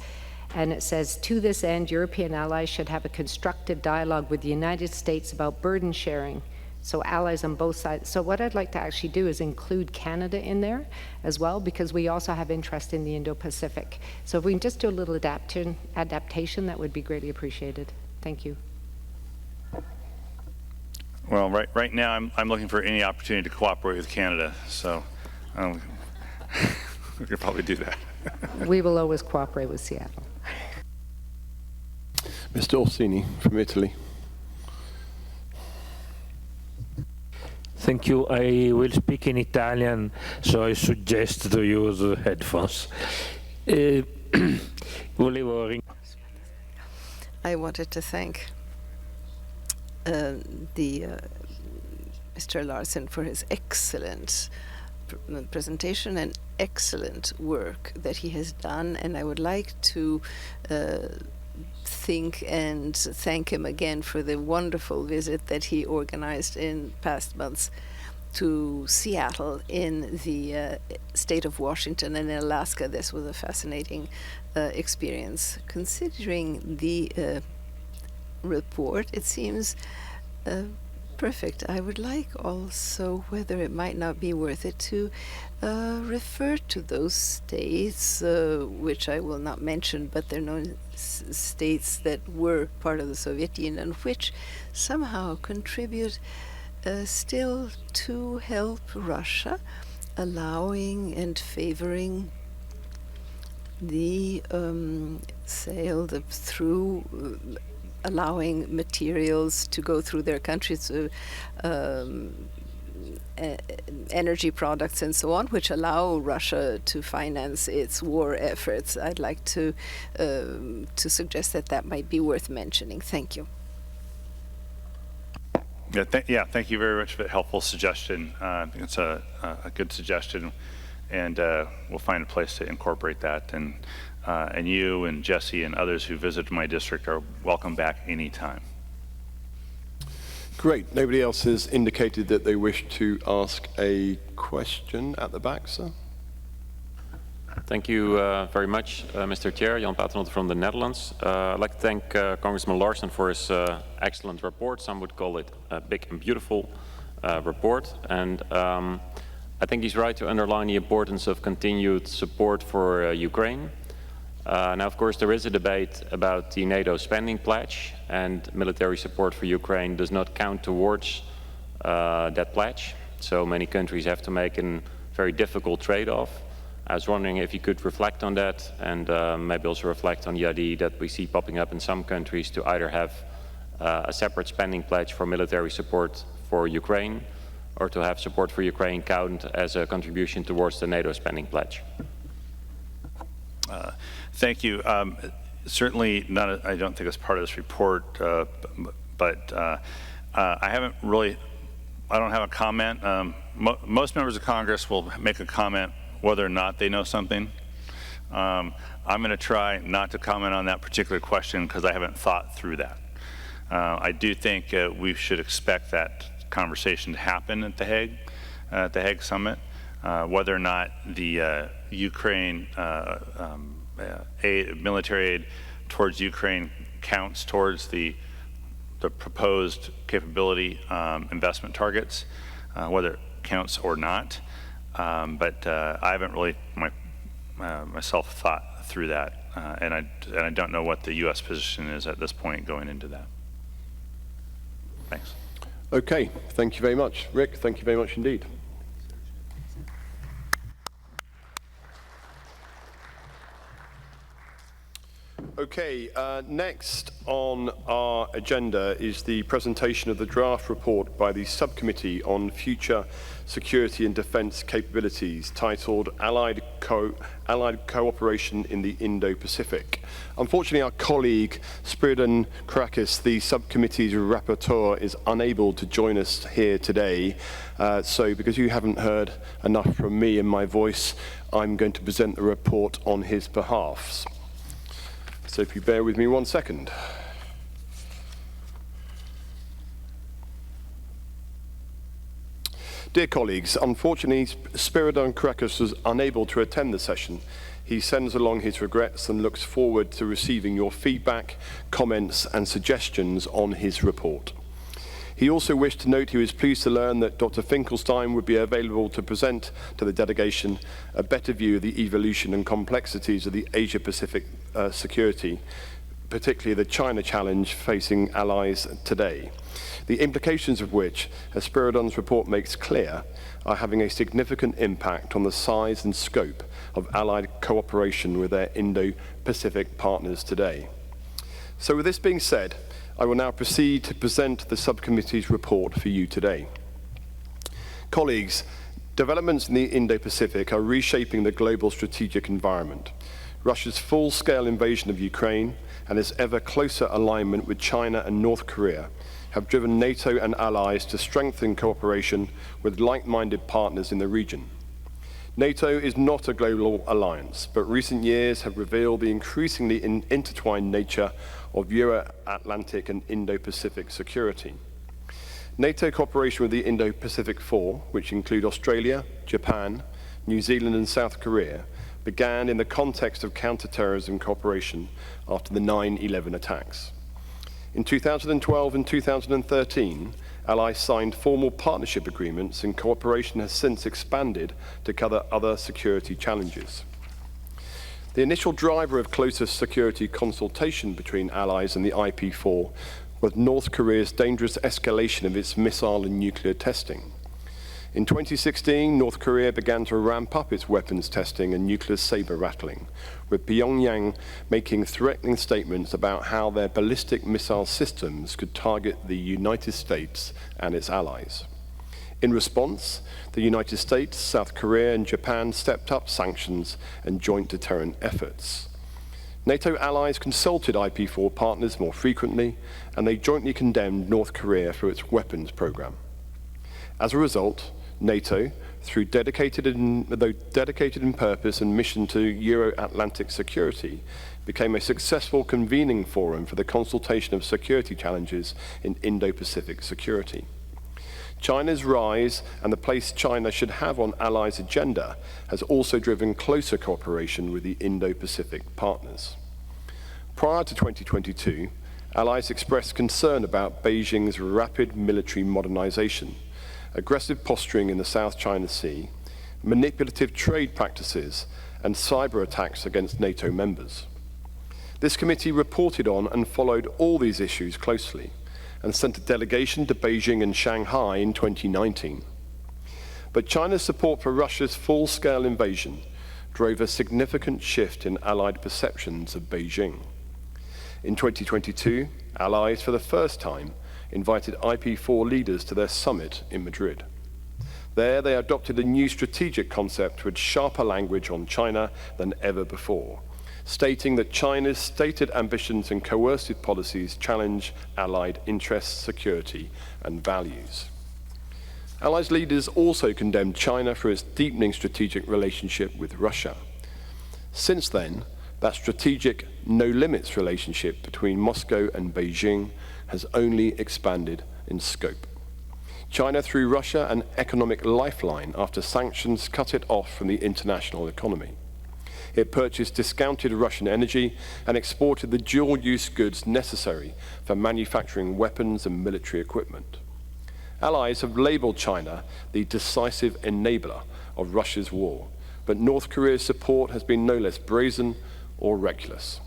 And it says, to this end, European allies should have a constructive dialogue with the United States about burden sharing. So allies on both sides. So what I'd like to actually do is include Canada in there as well, because we also have interest in the Indo-Pacific. So if we can just do a little adaptation, that would be greatly appreciated. Thank you. Well, right now I'm looking for any opportunity to cooperate with Canada, so we could probably do that. We will always cooperate with Seattle. Mr. Orsini from Italy. Thank you. I will speak in Italian, so I suggest to use headphones. I wanted to thank Mr. Larsen for his excellent presentation and excellent work that he has done, and I would like to thank him again for the wonderful visit that he organized in past months to Seattle in the state of Washington and in Alaska. This was a fascinating experience. Considering the report, it seems perfect. I would like also whether it might not be worth it to refer to those states, which I will not mention, but they're known states that were part of the Soviet Union, which somehow contribute still to help Russia, allowing and favoring the sale through allowing materials to go through their countries, energy products and so on, which allow Russia to finance its war efforts. I'd like to suggest that might be worth mentioning. Thank you. Yeah, thank you very much for that helpful suggestion. I think it's a good suggestion. and we'll find a place to incorporate that. And you and Jesse and others who visit my district are welcome back anytime. Great. Nobody else has indicated that they wish to ask a question at the back, sir. Thank you very much, Mr. Chair. Jan Paternotte from the Netherlands. I'd like to thank Congressman Larsen for his excellent report. Some would call it a big and beautiful report. And I think he's right to underline the importance of continued support for Ukraine. Now, of course, there is a debate about the NATO spending pledge, and military support for Ukraine does not count towards that pledge. So many countries have to make a very difficult trade-off. I was wondering if you could reflect on that, and maybe also reflect on the idea that we see popping up in some countries to either have a separate spending pledge for military support for Ukraine, or to have support for Ukraine count as a contribution towards the NATO spending pledge. Thank you. Certainly not, I don't think it's part of this report, but I haven't really, I don't have a comment. Most members of Congress will make a comment whether or not they know something. I'm going to try not to comment on that particular question because I haven't thought through that. I do think we should expect that conversation to happen at the Hague Summit, whether or not the Ukraine military aid towards Ukraine counts towards the proposed capability investment targets, whether it counts or not. But I haven't really myself thought through that, and I don't know what the U.S. position is at this point going into that. Thanks. Okay, thank you very much. Rick, thank you very much indeed. Okay, next on our agenda is the presentation of the draft report by the Subcommittee on Future Security and Defence Capabilities, titled Allied Cooperation in the Indo-Pacific. Unfortunately, our colleague Spiridon Krakis, the subcommittee's rapporteur, is unable to join us here today. So because you haven't heard enough from me and my voice, I'm going to present the report on his behalf. So if you bear with me 1 second. Dear colleagues, unfortunately, Spiridon Krakis was unable to attend the session. He sends along his regrets and looks forward to receiving your feedback, comments, and suggestions on his report. He also wished to note he was pleased to learn that Dr. Finkelstein would be available to present to the delegation a better view of the evolution and complexities of the Asia-Pacific security, particularly the China challenge facing allies today, the implications of which, as Spiridon's report makes clear, are having a significant impact on the size and scope of allied cooperation with their Indo-Pacific partners today. So with this being said, I will now proceed to present the subcommittee's report for you today. Colleagues, developments in the Indo-Pacific are reshaping the global strategic environment. Russia's full-scale invasion of Ukraine and its ever closer alignment with China and North Korea have driven NATO and allies to strengthen cooperation with like-minded partners in the region. NATO is not a global alliance, but recent years have revealed the increasingly intertwined nature of Euro-Atlantic and Indo-Pacific security. NATO cooperation with the Indo-Pacific Four, which include Australia, Japan, New Zealand and South Korea, began in the context of counter-terrorism cooperation after the 9/11 attacks. In 2012 and 2013, allies signed formal partnership agreements, and cooperation has since expanded to cover other security challenges. The initial driver of closer security consultation between allies and the IP4 was North Korea's dangerous escalation of its missile and nuclear testing. In 2016, North Korea began to ramp up its weapons testing and nuclear saber rattling, with Pyongyang making threatening statements about how their ballistic missile systems could target the United States and its allies. In response, the United States, South Korea, and Japan stepped up sanctions and joint deterrent efforts. NATO allies consulted IP4 partners more frequently, and they jointly condemned North Korea for its weapons program. As a result, NATO, dedicated in purpose and mission to Euro-Atlantic security, became a successful convening forum for the consultation of security challenges in Indo-Pacific security. China's rise and the place China should have on allies' agenda has also driven closer cooperation with the Indo-Pacific partners. Prior to 2022, allies expressed concern about Beijing's rapid military modernization, aggressive posturing in the South China Sea, manipulative trade practices, and cyber attacks against NATO members. This committee reported on and followed all these issues closely and sent a delegation to Beijing and Shanghai in 2019. But China's support for Russia's full-scale invasion drove a significant shift in Allied perceptions of Beijing. In 2022, allies for the first time invited IP4 leaders to their summit in Madrid. There, they adopted a new strategic concept with sharper language on China than ever before, stating that China's stated ambitions and coercive policies challenge Allied interests, security, and values. Allies leaders also condemned China for its deepening strategic relationship with Russia. Since then, that strategic no-limits relationship between Moscow and Beijing has only expanded in scope. China threw Russia an economic lifeline after sanctions cut it off from the international economy. It purchased discounted Russian energy and exported the dual-use goods necessary for manufacturing weapons and military equipment. Allies have labeled China the decisive enabler of Russia's war, but North Korea's support has been no less brazen or reckless.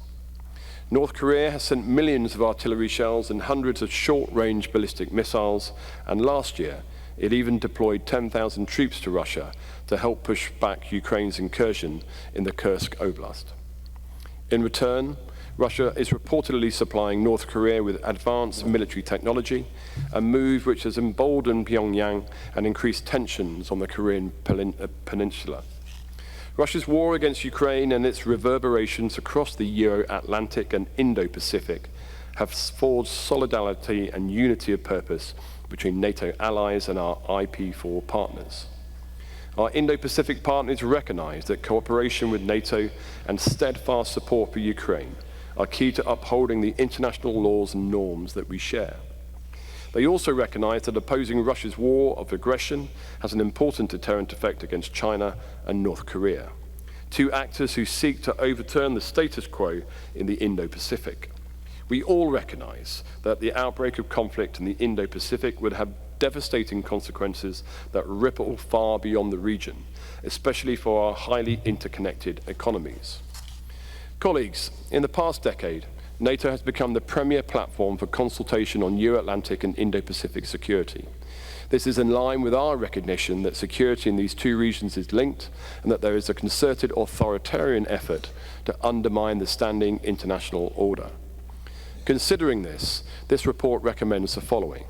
North Korea has sent millions of artillery shells and hundreds of short-range ballistic missiles, and last year it even deployed 10,000 troops to Russia to help push back Ukraine's incursion in the Kursk Oblast. In return, Russia is reportedly supplying North Korea with advanced military technology, a move which has emboldened Pyongyang and increased tensions on the Korean peninsula. Russia's war against Ukraine and its reverberations across the Euro-Atlantic and Indo-Pacific have forged solidarity and unity of purpose between NATO allies and our IP4 partners. Our Indo-Pacific partners recognize that cooperation with NATO and steadfast support for Ukraine are key to upholding the international laws and norms that we share. They also recognize that opposing Russia's war of aggression has an important deterrent effect against China and North Korea, two actors who seek to overturn the status quo in the Indo-Pacific. We all recognize that the outbreak of conflict in the Indo-Pacific would have devastating consequences that ripple far beyond the region, especially for our highly interconnected economies. Colleagues, in the past decade, NATO has become the premier platform for consultation on Euro-Atlantic and Indo-Pacific security. This is in line with our recognition that security in these two regions is linked and that there is a concerted authoritarian effort to undermine the standing international order. Considering this report recommends the following.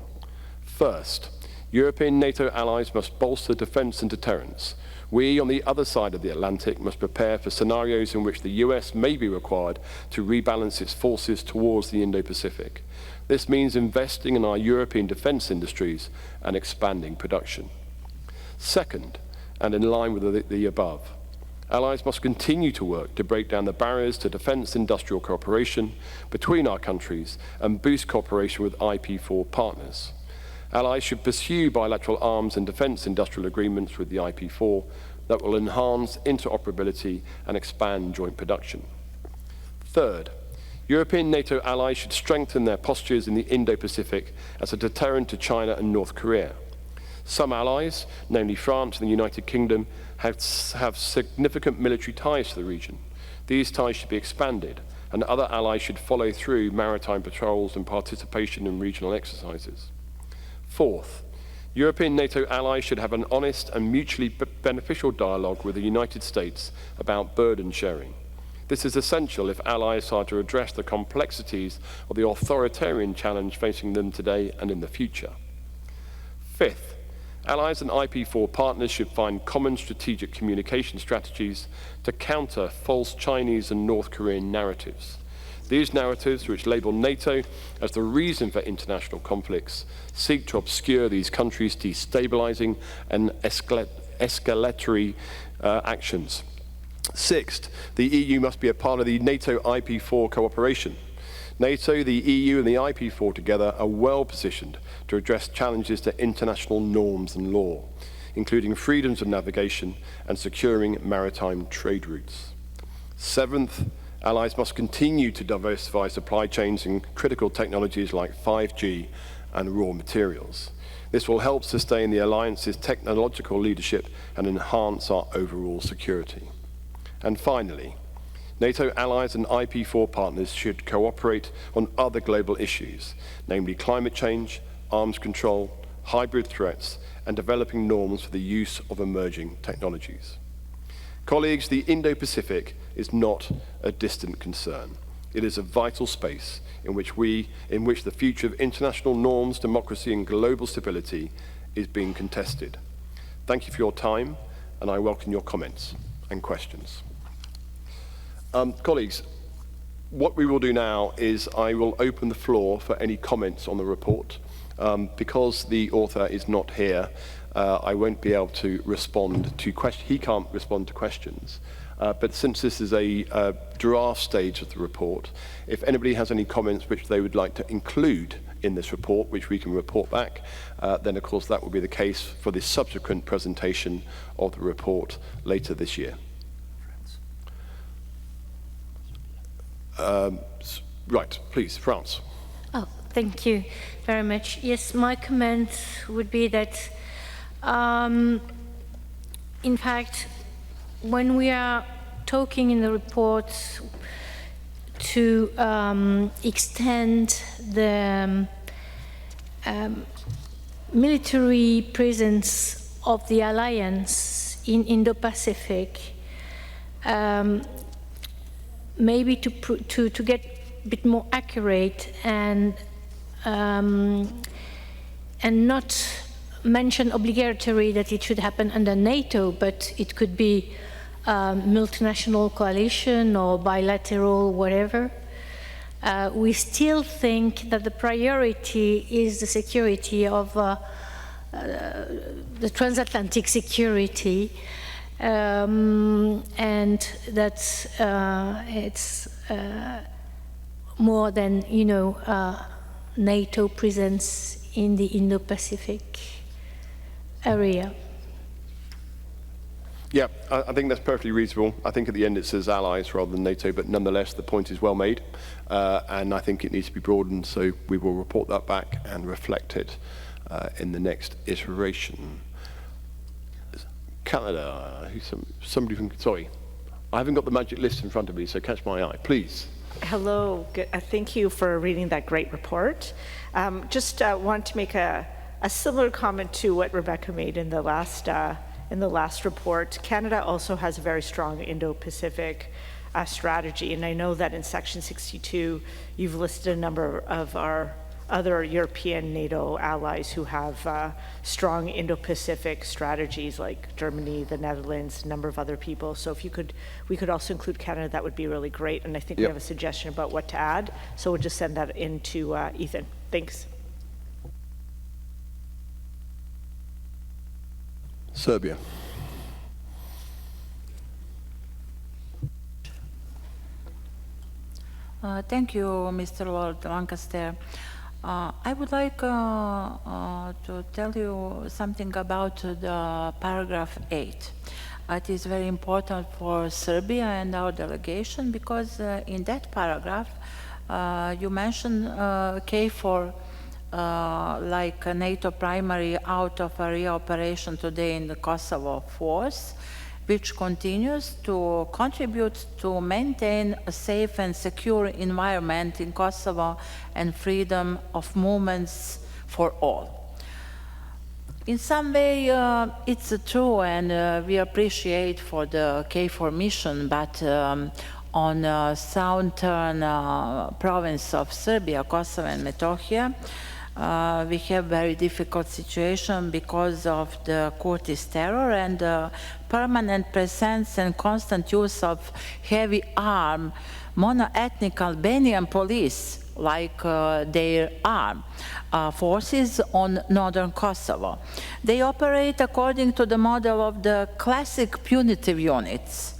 First, European NATO allies must bolster defense and deterrence. We, on the other side of the Atlantic, must prepare for scenarios in which the US may be required to rebalance its forces towards the Indo-Pacific. This means investing in our European defense industries and expanding production. Second, and in line with the above, allies must continue to work to break down the barriers to defense industrial cooperation between our countries and boost cooperation with IP4 partners. Allies should pursue bilateral arms and defense industrial agreements with the IP4 that will enhance interoperability and expand joint production. Third, European NATO allies should strengthen their postures in the Indo-Pacific as a deterrent to China and North Korea. Some allies, namely France and the United Kingdom, have significant military ties to the region. These ties should be expanded, and other allies should follow through maritime patrols and participation in regional exercises. Fourth, European NATO allies should have an honest and mutually beneficial dialogue with the United States about burden sharing. This is essential if allies are to address the complexities of the authoritarian challenge facing them today and in the future. Fifth, allies and IP4 partners should find common strategic communication strategies to counter false Chinese and North Korean narratives. These narratives, which label NATO as the reason for international conflicts, seek to obscure these countries' destabilizing and escalatory actions. Sixth, the EU must be a part of the NATO IP4 cooperation. NATO, the EU and the IP4 together are well positioned to address challenges to international norms and law, including freedoms of navigation and securing maritime trade routes. Seventh, allies must continue to diversify supply chains in critical technologies like 5G and raw materials. This will help sustain the alliance's technological leadership and enhance our overall security. And finally, NATO allies and IP4 partners should cooperate on other global issues, namely climate change, arms control, hybrid threats, and developing norms for the use of emerging technologies. Colleagues, the Indo-Pacific is not a distant concern. It is a vital space in which the future of international norms, democracy, and global stability is being contested. Thank you for your time, and I welcome your comments and questions. Colleagues, what we will do now is I will open the floor for any comments on the report. Because the author is not here, I won't be able to respond to questions. He can't respond to questions. But since this is a draft stage of the report, if anybody has any comments which they would like to include in this report, which we can report back, then of course that will be the case for the subsequent presentation of the report later this year. Right, please, France. Oh, thank you very much. Yes, my comment would be that, in fact, when we are talking in the report to extend the military presence of the alliance in Indo-Pacific, maybe to get a bit more accurate and not mention obligatory that it should happen under NATO, but it could be multinational coalition or bilateral, whatever. We still think that the priority is the security of the transatlantic security, and that it's more than, NATO presence in the Indo-Pacific area. Yeah, I think that's perfectly reasonable. I think at the end it says allies rather than NATO, but nonetheless the point is well made, and I think it needs to be broadened, so we will report that back and reflect it in the next iteration. Canada, somebody from, sorry, I haven't got the magic list in front of me, so catch my eye, please. Hello, thank you for reading that great report. Just want to make a similar comment to what Rebecca made in the last report. Canada also has a very strong Indo-Pacific strategy, and I know that in Section 62, you've listed a number of our other European NATO allies who have strong Indo-Pacific strategies, like Germany, the Netherlands, a number of other people. So if we could also include Canada, that would be really great. And I think we have a suggestion about what to add. So we'll just send that in to Ethan. Thanks. Serbia. Thank you, Mr. Lord Lancaster. I would like to tell you something about the paragraph 8. It is very important for Serbia and our delegation because in that paragraph you mention KFOR like a NATO primary out of area operation today in the Kosovo force, which continues to contribute to maintain a safe and secure environment in Kosovo and freedom of movements for all. In some way, it's true, and we appreciate for the KFOR mission, but on southern province of Serbia, Kosovo and Metohija, We have very difficult situation because of the Kurdish terror and permanent presence and constant use of heavy arm, mono-ethnic Albanian police like their armed forces on northern Kosovo. They operate according to the model of the classic punitive units,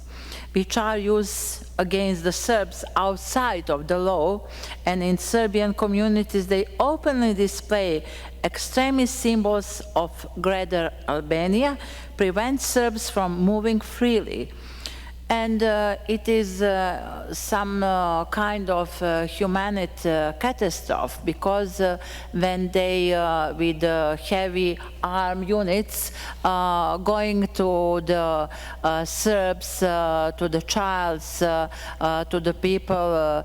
which are used against the Serbs outside of the law, and in Serbian communities they openly display extremist symbols of Greater Albania, prevent Serbs from moving freely. And it is some kind of humanity catastrophe, because when they, with heavy armed units, going to the Serbs, to the childs, to the people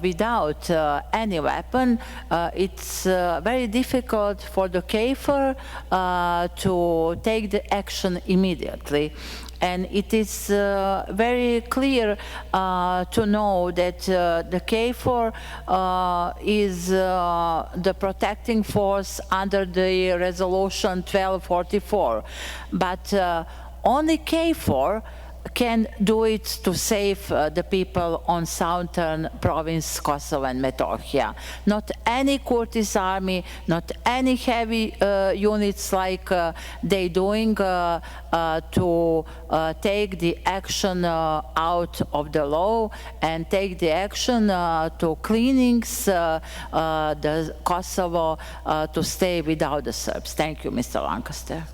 without any weapon, it's very difficult for the KFOR to take the action immediately. And it is very clear to know that the KFOR is the protecting force under the resolution 1244. But only KFOR can do it to save the people on southern province Kosovo and Metohija. Not any Kurdish army, not any heavy units like they doing to take the action out of the law and take the action to cleanings the Kosovo to stay without the Serbs. Thank you, Mr. Lancaster.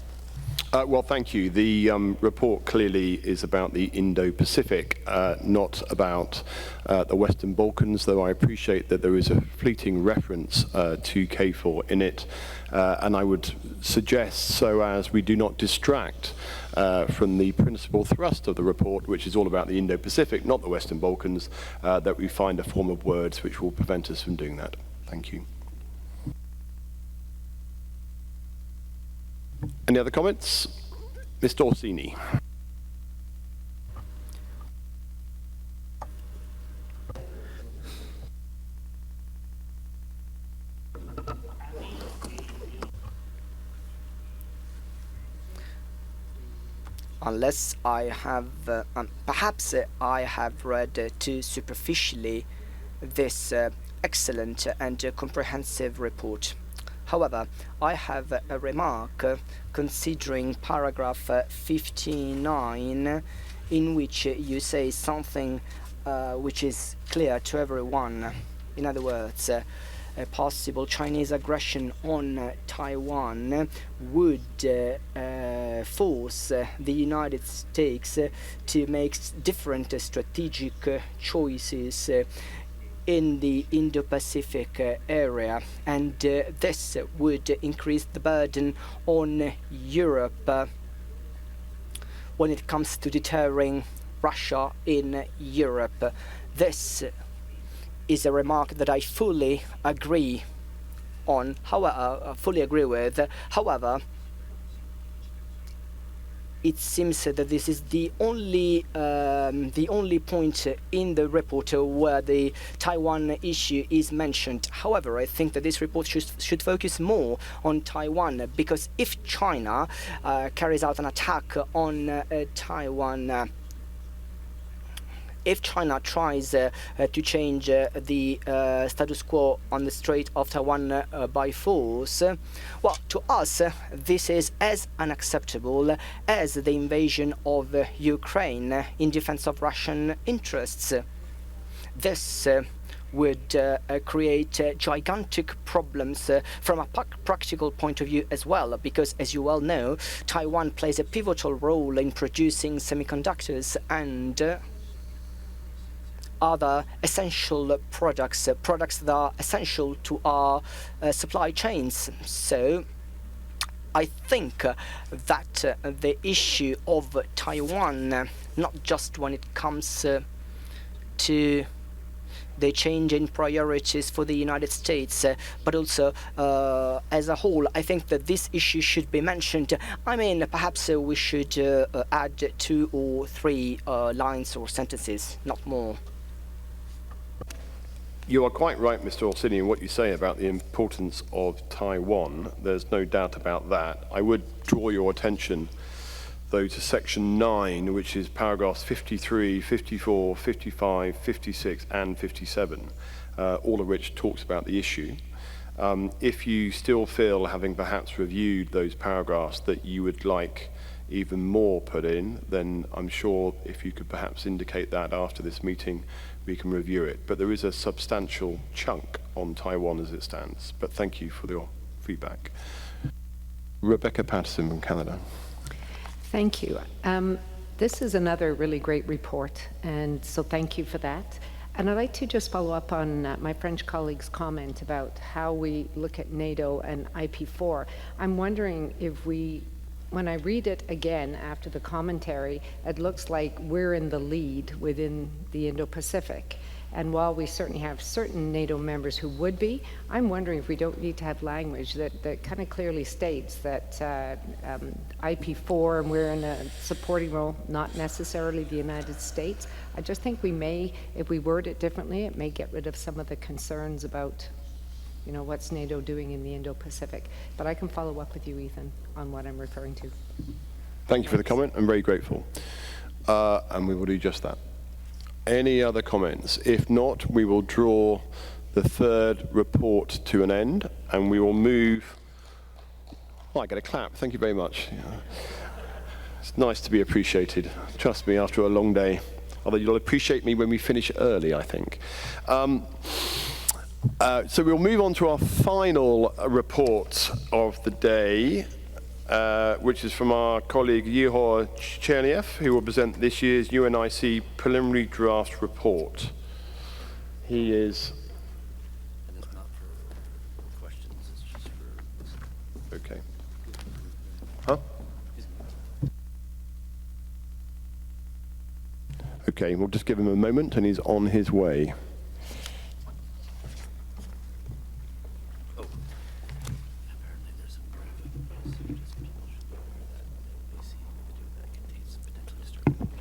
Well, thank you. The report clearly is about the Indo-Pacific, not about the Western Balkans, though I appreciate that there is a fleeting reference to KFOR in it. And I would suggest, so as we do not distract from the principal thrust of the report, which is all about the Indo-Pacific, not the Western Balkans, that we find a form of words which will prevent us from doing that. Thank you. Any other comments? Mr. Orsini. Unless I have, perhaps I have read too superficially this excellent and comprehensive report. However, I have a remark considering paragraph 59, in which you say something which is clear to everyone. In other words, a possible Chinese aggression on Taiwan would force the United States to make different strategic choices in the Indo-Pacific area, and this would increase the burden on Europe when it comes to deterring Russia in Europe. This is a remark that I fully agree on, fully agree with. However, it seems that this is the only point in the report where the Taiwan issue is mentioned. However, I think that this report should focus more on Taiwan, because if China carries out an attack on Taiwan, if China tries to change the status quo on the Strait of Taiwan by force, well, to us, this is as unacceptable as the invasion of Ukraine in defense of Russian interests. This would create gigantic problems from a practical point of view as well, because, as you well know, Taiwan plays a pivotal role in producing semiconductors and other essential products that are essential to our supply chains. So I think that the issue of Taiwan, not just when it comes to the change in priorities for the United States, but also as a whole, I think that this issue should be mentioned. I mean, perhaps we should add 2 or 3 lines or sentences, not more. You are quite right, Mr. Orsini, in what you say about the importance of Taiwan. There's no doubt about that. I would draw your attention, though, to Section 9, which is paragraphs 53, 54, 55, 56, and 57, all of which talks about the issue. If you still feel, having perhaps reviewed those paragraphs, that you would like even more put in, then I'm sure if you could perhaps indicate that after this meeting, we can review it. But there is a substantial chunk on Taiwan as it stands. But thank you for your feedback. Rebecca Patterson from Canada. Thank you. This is another really great report, and so thank you for that. And I'd like to just follow up on my French colleague's comment about how we look at NATO and IP4. I'm wondering if when I read it again after the commentary, it looks like we're in the lead within the Indo-Pacific. And while we certainly have certain NATO members who would be, I'm wondering if we don't need to have language that kind of clearly states that IP4, and we're in a supporting role, not necessarily the United States. I just think we may, if we word it differently, it may get rid of some of the concerns about, you know, what's NATO doing in the Indo-Pacific. But I can follow up with you, Ethan, on what I'm referring to. Thank you for the comment. I'm very grateful. And we will do just that. Any other comments? If not, we will draw the third report to an end, and we will move. Oh, I get a clap. Thank you very much. It's nice to be appreciated. Trust me, after a long day. Although you'll appreciate me when we finish early, I think. So we'll move on to our final report of the day, which is from our colleague Ihor Cherniev, who will present this year's UNIC preliminary draft report. He is... And it's not for questions, it's just for... Okay. Huh? Okay, we'll just give him a moment, and he's on his way.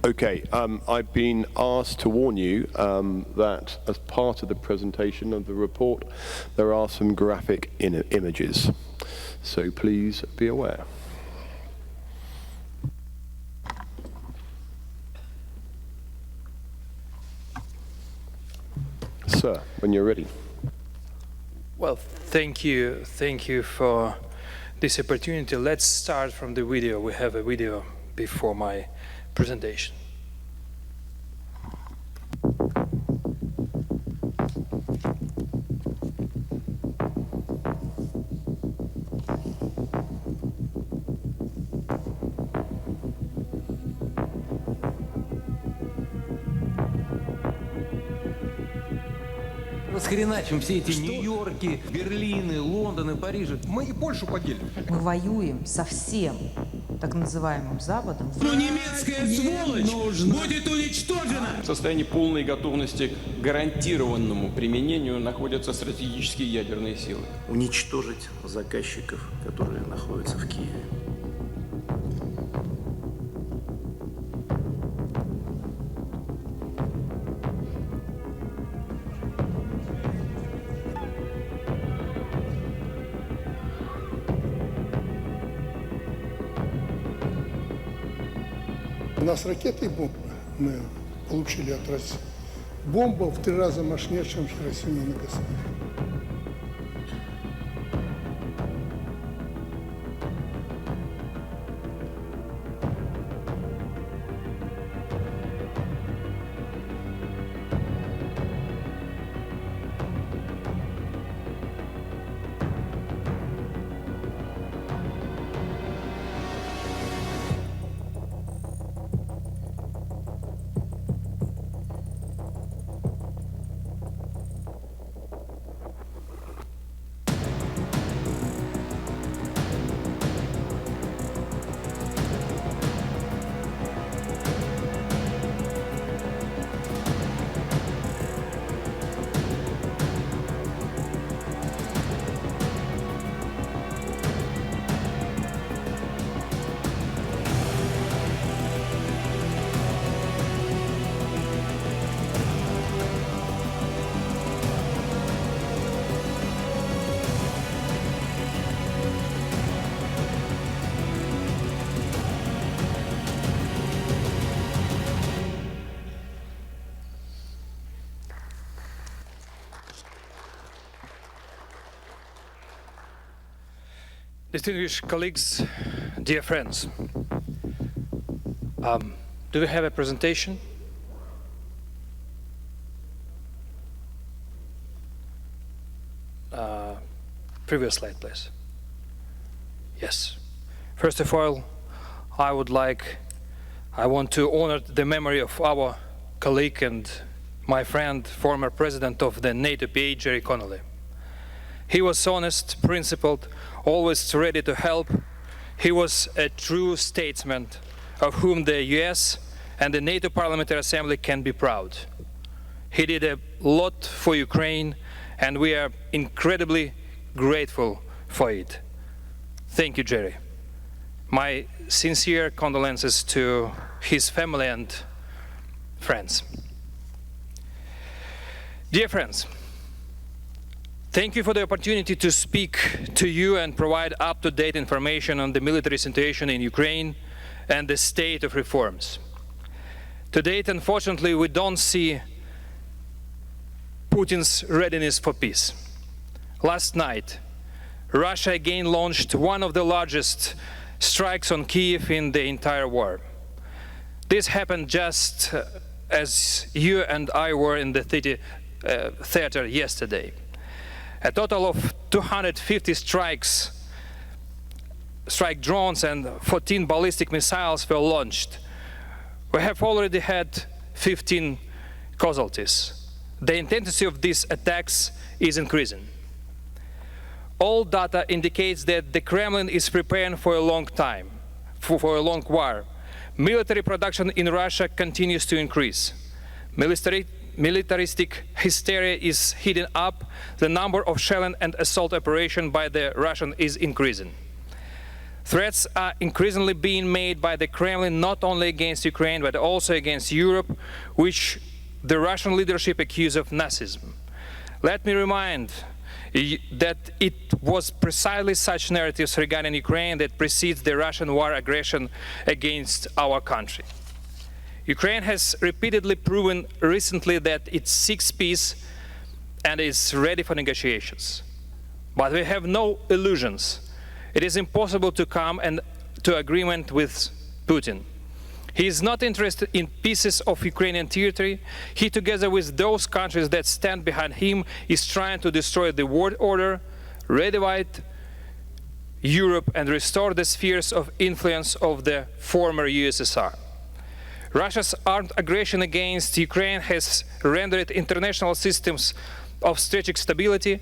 Okay, I've been asked to warn you that as part of the presentation of the report, there are some graphic images. So please be aware. Sir, when you're ready. Well, thank you for this opportunity. Let's start from the video. We have a video before my presentation. Расхреначим все эти Нью-Йорки, Берлины, Лондоны, Парижи. Мы и Польшу поделим. Мы воюем со всем так называемым Западом. Но немецкая сволочь будет уничтожена! В состоянии полной готовности к гарантированному применению находятся стратегические ядерные силы. Уничтожить заказчиков, которые находятся в Киеве. У нас ракеты и бомбы мы получили от России. Бомба в 3 раза мощнее, чем Хиросима и Нагасаки. Distinguished colleagues, dear friends, do we have a presentation? Previous slide, please. Yes. First of all, I want to honor the memory of our colleague and my friend, former president of the NATO PA, Jerry Connolly. He was honest, principled, always ready to help. He was a true statesman of whom the US and the NATO Parliamentary Assembly can be proud. He did a lot for Ukraine, and we are incredibly grateful for it. Thank you, Jerry. My sincere condolences to his family and friends. Dear friends, thank you for the opportunity to speak to you and provide up-to-date information on the military situation in Ukraine and the state of reforms. To date, unfortunately, we don't see Putin's readiness for peace. Last night, Russia again launched one of the largest strikes on Kyiv in the entire war. This happened just as you and I were in the theater yesterday. A total of 250 strike drones and 14 ballistic missiles were launched. We have already had 15 casualties. The intensity of these attacks is increasing. All data indicates that the Kremlin is preparing for a long time, for a long war. Military production in Russia continues to increase. Militaristic hysteria is heating up. The number of shelling and assault operations by the Russians is increasing. Threats are increasingly being made by the Kremlin not only against Ukraine but also against Europe, which the Russian leadership accuses of Nazism. Let me remind that it was precisely such narratives regarding Ukraine that precedes the Russian war aggression against our country. Ukraine has repeatedly proven recently that it seeks peace and is ready for negotiations. But we have no illusions. It is impossible to come to agreement with Putin. He is not interested in pieces of Ukrainian territory. He, together with those countries that stand behind him, is trying to destroy the world order, redivide Europe, and restore the spheres of influence of the former USSR. Russia's armed aggression against Ukraine has rendered international systems of strategic stability,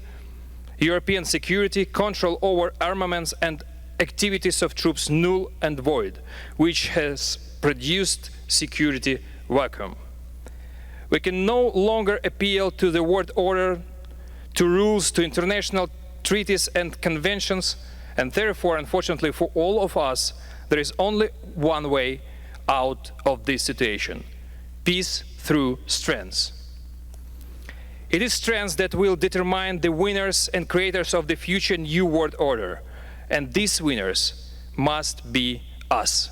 European security, control over armaments, and activities of troops null and void, which has produced security vacuum. We can no longer appeal to the world order, to rules, to international treaties and conventions, and therefore, unfortunately for all of us, there is only one way out of this situation: peace through strength. It is strength that will determine the winners and creators of the future new world order, and these winners must be us.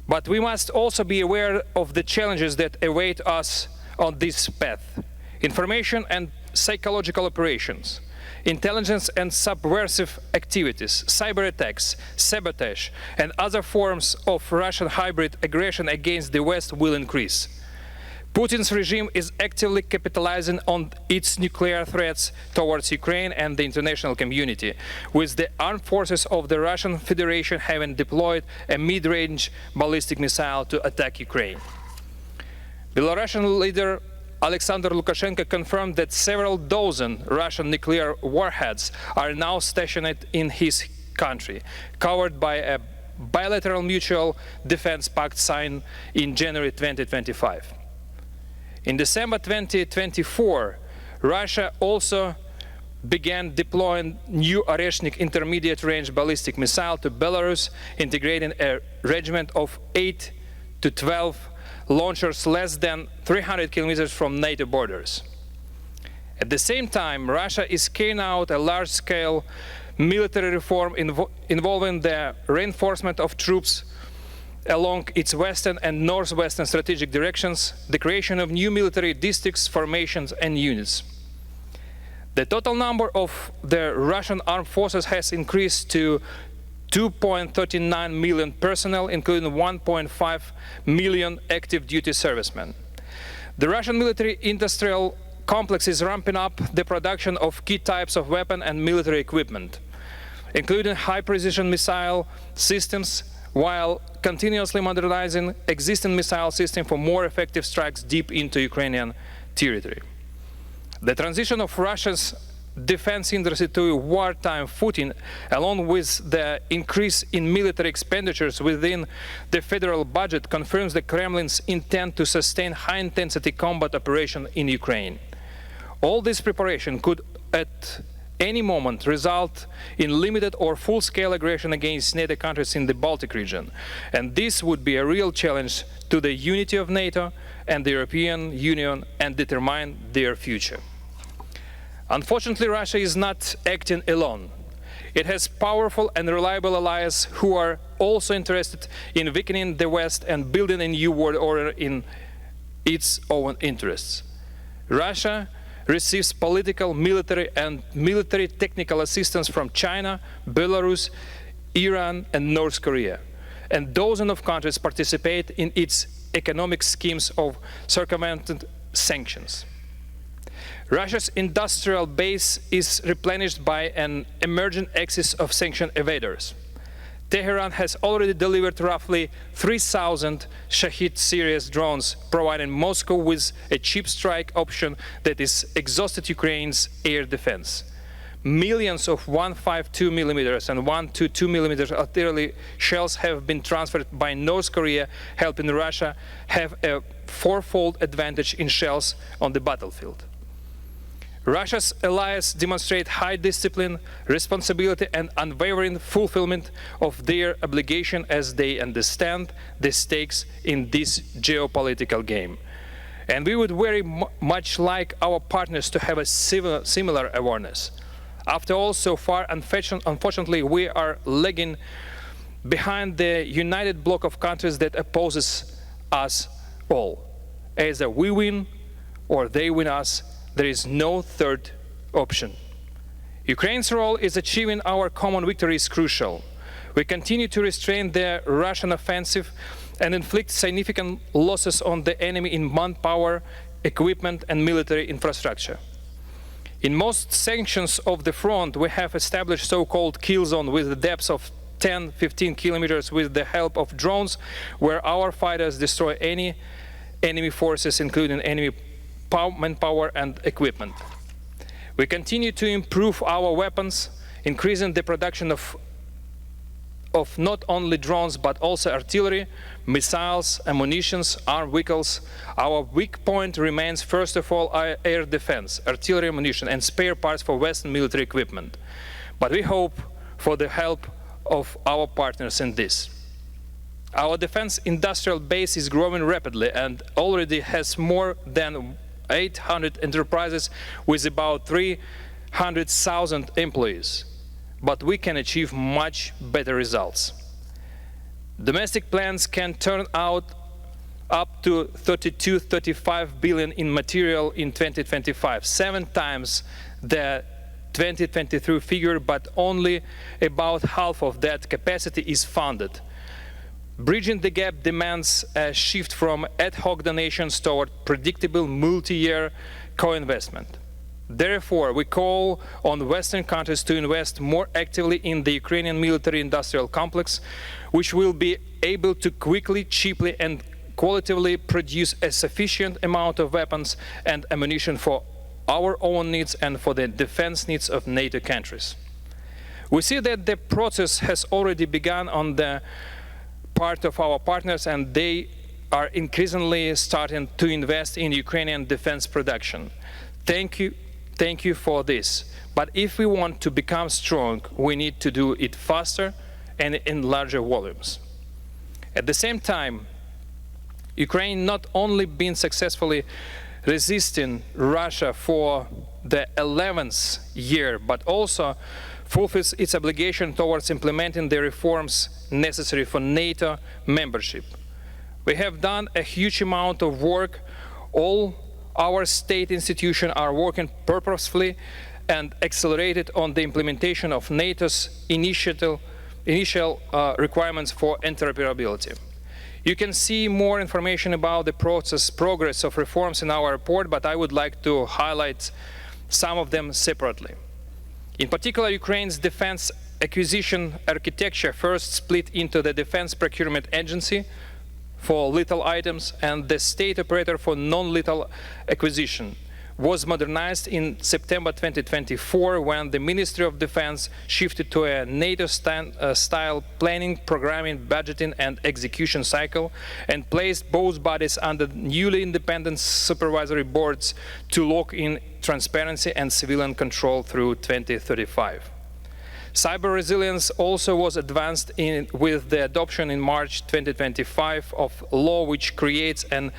But we must also be aware of the challenges that await us on this path: information and psychological operations, intelligence and subversive activities, cyber attacks, sabotage, and other forms of Russian hybrid aggression against the West will increase. Putin's regime is actively capitalizing on its nuclear threats towards Ukraine and the international community, with the armed forces of the Russian Federation having deployed a mid-range ballistic missile to attack Ukraine. Belarusian leader Alexander Lukashenko confirmed that several dozen Russian nuclear warheads are now stationed in his country, covered by a bilateral mutual defense pact signed in January 2025. In December 2024, Russia also began deploying new Oreshnik intermediate-range ballistic missile to Belarus, integrating a regiment of 8 to 12 launchers less than 300 kilometers from NATO borders. At the same time, Russia is carrying out a large-scale military reform involving the reinforcement of troops along its western and northwestern strategic directions, the creation of new military districts, formations, and units. The total number of the Russian armed forces has increased to 2.39 million personnel, including 1.5 million active duty servicemen. The Russian military-industrial complex is ramping up the production of key types of weapon and military equipment, including high-precision missile systems, while continuously modernizing existing missile systems for more effective strikes deep into Ukrainian territory. The transition of Russia's defense industry to a wartime footing, along with the increase in military expenditures within the federal budget, confirms the Kremlin's intent to sustain high-intensity combat operation in Ukraine. All this preparation could, at any moment, result in limited or full-scale aggression against NATO countries in the Baltic region, and this would be a real challenge to the unity of NATO and the European Union and determine their future. Unfortunately, Russia is not acting alone. It has powerful and reliable allies who are also interested in weakening the West and building a new world order in its own interests. Russia receives political, military, and military technical assistance from China, Belarus, Iran, and North Korea. And dozens of countries participate in its economic schemes of circumventing sanctions. Russia's industrial base is replenished by an emerging axis of sanction evaders. Tehran has already delivered roughly 3,000 Shahid series drones, providing Moscow with a cheap strike option that is exhausted Ukraine's air defense. Millions of 152 mm and 122 mm artillery shells have been transferred by North Korea, helping Russia have a fourfold advantage in shells on the battlefield. Russia's allies demonstrate high discipline, responsibility, and unwavering fulfillment of their obligation as they understand the stakes in this geopolitical game. And we would very much like our partners to have a similar awareness. After all, so far, unfortunately, we are lagging behind the united bloc of countries that opposes us all. Either we win or they win us. There is no third option. Ukraine's role in achieving our common victory is crucial. We continue to restrain the Russian offensive and inflict significant losses on the enemy in manpower, equipment, and military infrastructure. In most sections of the front, we have established so-called kill zone with a depth of 10-15 kilometers with the help of drones, where our fighters destroy any enemy forces, including enemy manpower and equipment. We continue to improve our weapons, increasing the production of not only drones but also artillery, missiles, ammunition, armed vehicles. Our weak point remains first of all air defense, artillery, ammunition, and spare parts for Western military equipment. But we hope for the help of our partners in this. Our defense industrial base is growing rapidly and already has more than 800 enterprises with about 300,000 employees. But we can achieve much better results. Domestic plants can turn out up to 32-35 billion in material in 2025, 7 times the 2023 figure, but only about half of that capacity is funded. Bridging the gap demands a shift from ad hoc donations toward predictable multi-year co-investment. Therefore, we call on Western countries to invest more actively in the Ukrainian military-industrial complex, which will be able to quickly, cheaply, and qualitatively produce a sufficient amount of weapons and ammunition for our own needs and for the defense needs of NATO countries. We see that the process has already begun on the part of our partners, and they are increasingly starting to invest in Ukrainian defense production. Thank you for this. But if we want to become strong, we need to do it faster and in larger volumes. At the same time, Ukraine not only been successfully resisting Russia for the 11th year, but also fulfills its obligation towards implementing the reforms necessary for NATO membership. We have done a huge amount of work. All our state institutions are working purposefully and accelerated on the implementation of NATO's initial requirements for interoperability. You can see more information about the progress of reforms in our report, but I would like to highlight some of them separately. In particular, Ukraine's defense acquisition architecture first split into the Defense Procurement Agency for lethal items and the state operator for non-lethal acquisition was modernized in September 2024 when the Ministry of Defense shifted to a NATO-style planning, programming, budgeting and execution cycle and placed both bodies under newly independent supervisory boards to lock in transparency and civilian control through 2035. Cyber resilience also was advanced with the adoption in March 2025 of law which creates an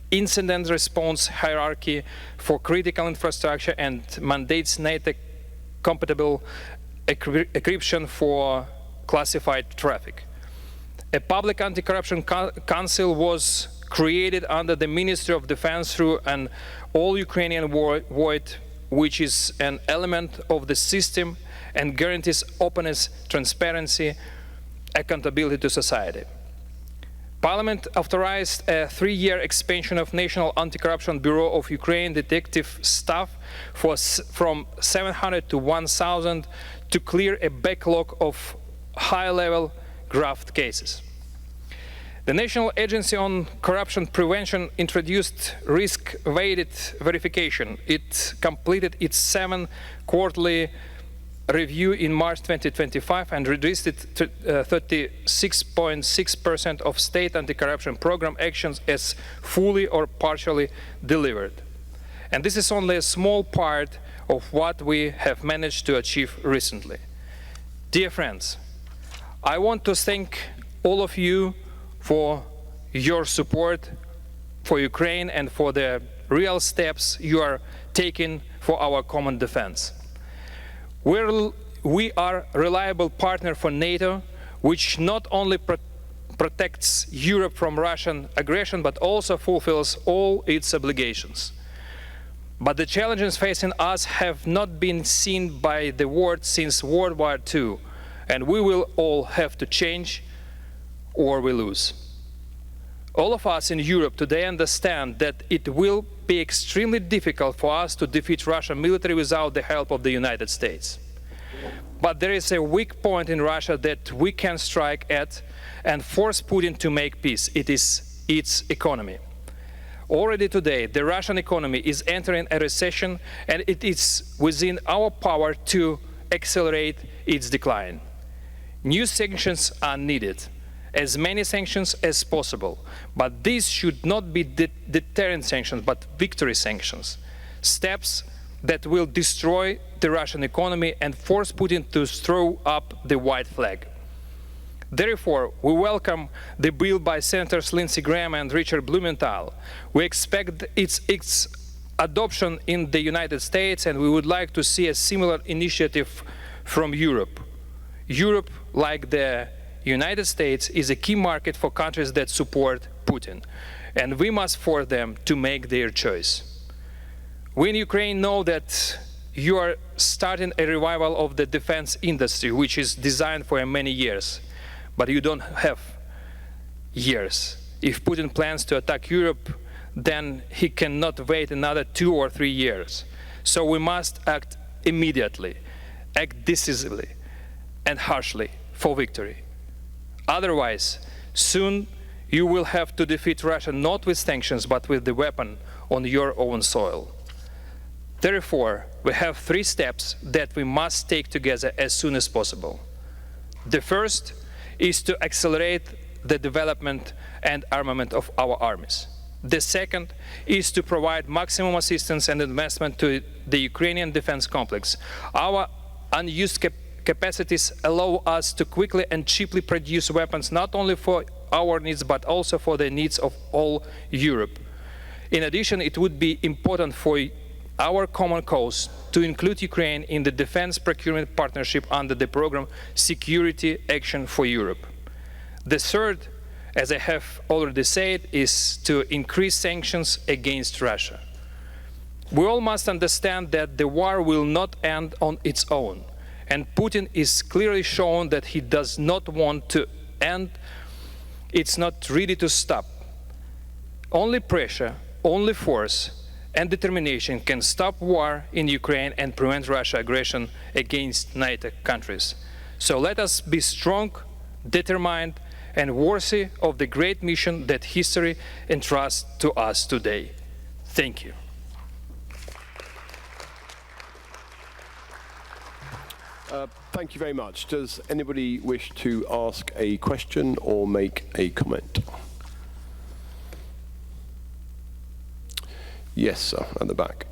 incident response hierarchy for critical infrastructure and mandates NATO-compatible encryption for classified traffic. A public anti-corruption council was created under the Ministry of Defense through an all-Ukrainian vote, which is an element of the system and guarantees openness, transparency, accountability to society. Parliament authorized a 3-year expansion of National Anti-Corruption Bureau of Ukraine detective staff from 700 to 1,000 to clear a backlog of high-level graft cases. The National Agency on Corruption Prevention introduced risk-weighted verification. It completed its 7th quarterly review in March 2025 and registered 36.6% of state anti-corruption program actions as fully or partially delivered. And this is only a small part of what we have managed to achieve recently. Dear friends, I want to thank all of you for your support for Ukraine and for the real steps you are taking for our common defense. We are a reliable partner for NATO, which not only protects Europe from Russian aggression, but also fulfills all its obligations. But the challenges facing us have not been seen by the world since World War II, and we will all have to change or we lose. All of us in Europe today understand that it will be extremely difficult for us to defeat Russian military without the help of the United States. But there is a weak point in Russia that we can strike at and force Putin to make peace. It is its economy. Already today, the Russian economy is entering a recession, and it is within our power to accelerate its decline. New sanctions are needed, as many sanctions as possible, but these should not be deterrent sanctions, but victory sanctions. Steps that will destroy the Russian economy and force Putin to throw up the white flag. Therefore, we welcome the bill by Senators Lindsey Graham and Richard Blumenthal. We expect its adoption in the United States, and we would like to see a similar initiative from Europe. Europe, like the United States, is a key market for countries that support Putin, and we must force them to make their choice. We in Ukraine know that you are starting a revival of the defense industry, which is designed for many years, but you don't have years. If Putin plans to attack Europe, then he cannot wait another 2 or 3 years. So we must act immediately, act decisively and harshly for victory. Otherwise, soon you will have to defeat Russia not with sanctions, but with the weapon on your own soil. Therefore, we have 3 steps that we must take together as soon as possible. The first is to accelerate the development and armament of our armies. The second is to provide maximum assistance and investment to the Ukrainian defense complex. Our unused capacities allow us to quickly and cheaply produce weapons not only for our needs but also for the needs of all Europe. In addition, it would be important for our common cause to include Ukraine in the defense procurement partnership under the program Security Action for Europe. The third, as I have already said, is to increase sanctions against Russia. We all must understand that the war will not end on its own, and Putin is clearly shown that he does not want to end. It's not ready to stop. Only pressure, only force and determination can stop war in Ukraine and prevent Russia's aggression against NATO countries. So let us be strong, determined, and worthy of the great mission that history entrusts to us today. Thank you. Thank you very much. Does anybody wish to ask a question or make a comment? Yes, sir, at the back.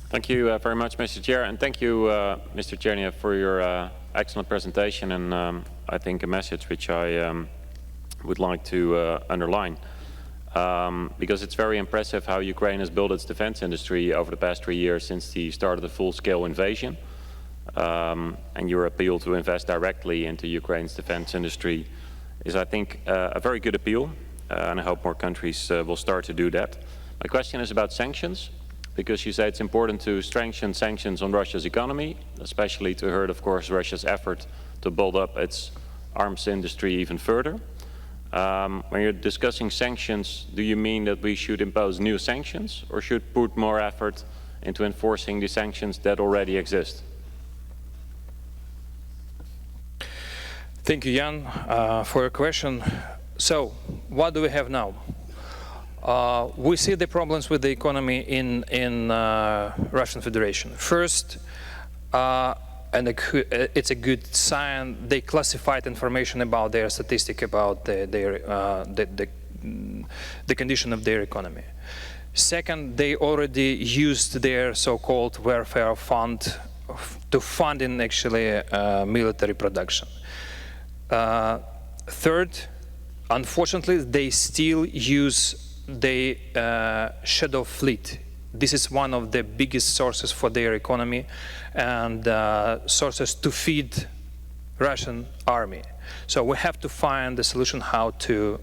Thank you very much, Mr. Chair, and thank you, Mr. Cherniev, for your excellent presentation and I think a message which I would like to underline. Because it's very impressive how Ukraine has built its defense industry over the past 3 years since the start of the full-scale invasion. And your appeal to invest directly into Ukraine's defense industry is, I think, a very good appeal. And I hope more countries will start to do that. My question is about sanctions, because you say it's important to strengthen sanctions on Russia's economy, especially to hurt, of course, Russia's effort to build up its arms industry even further. When you're discussing sanctions, do you mean that we should impose new sanctions or should put more effort into enforcing the sanctions that already exist? Thank you, Jan, for your question. So, what do we have now? We see the problems with the economy in Russian Federation. First, and it's a good sign, they classified information about their statistic about the condition of their economy. Second, they already used their so-called welfare fund to fund in actually military production. Third, unfortunately, they still use the shadow fleet. This is one of the biggest sources for their economy and sources to feed Russian army. So we have to find the solution how to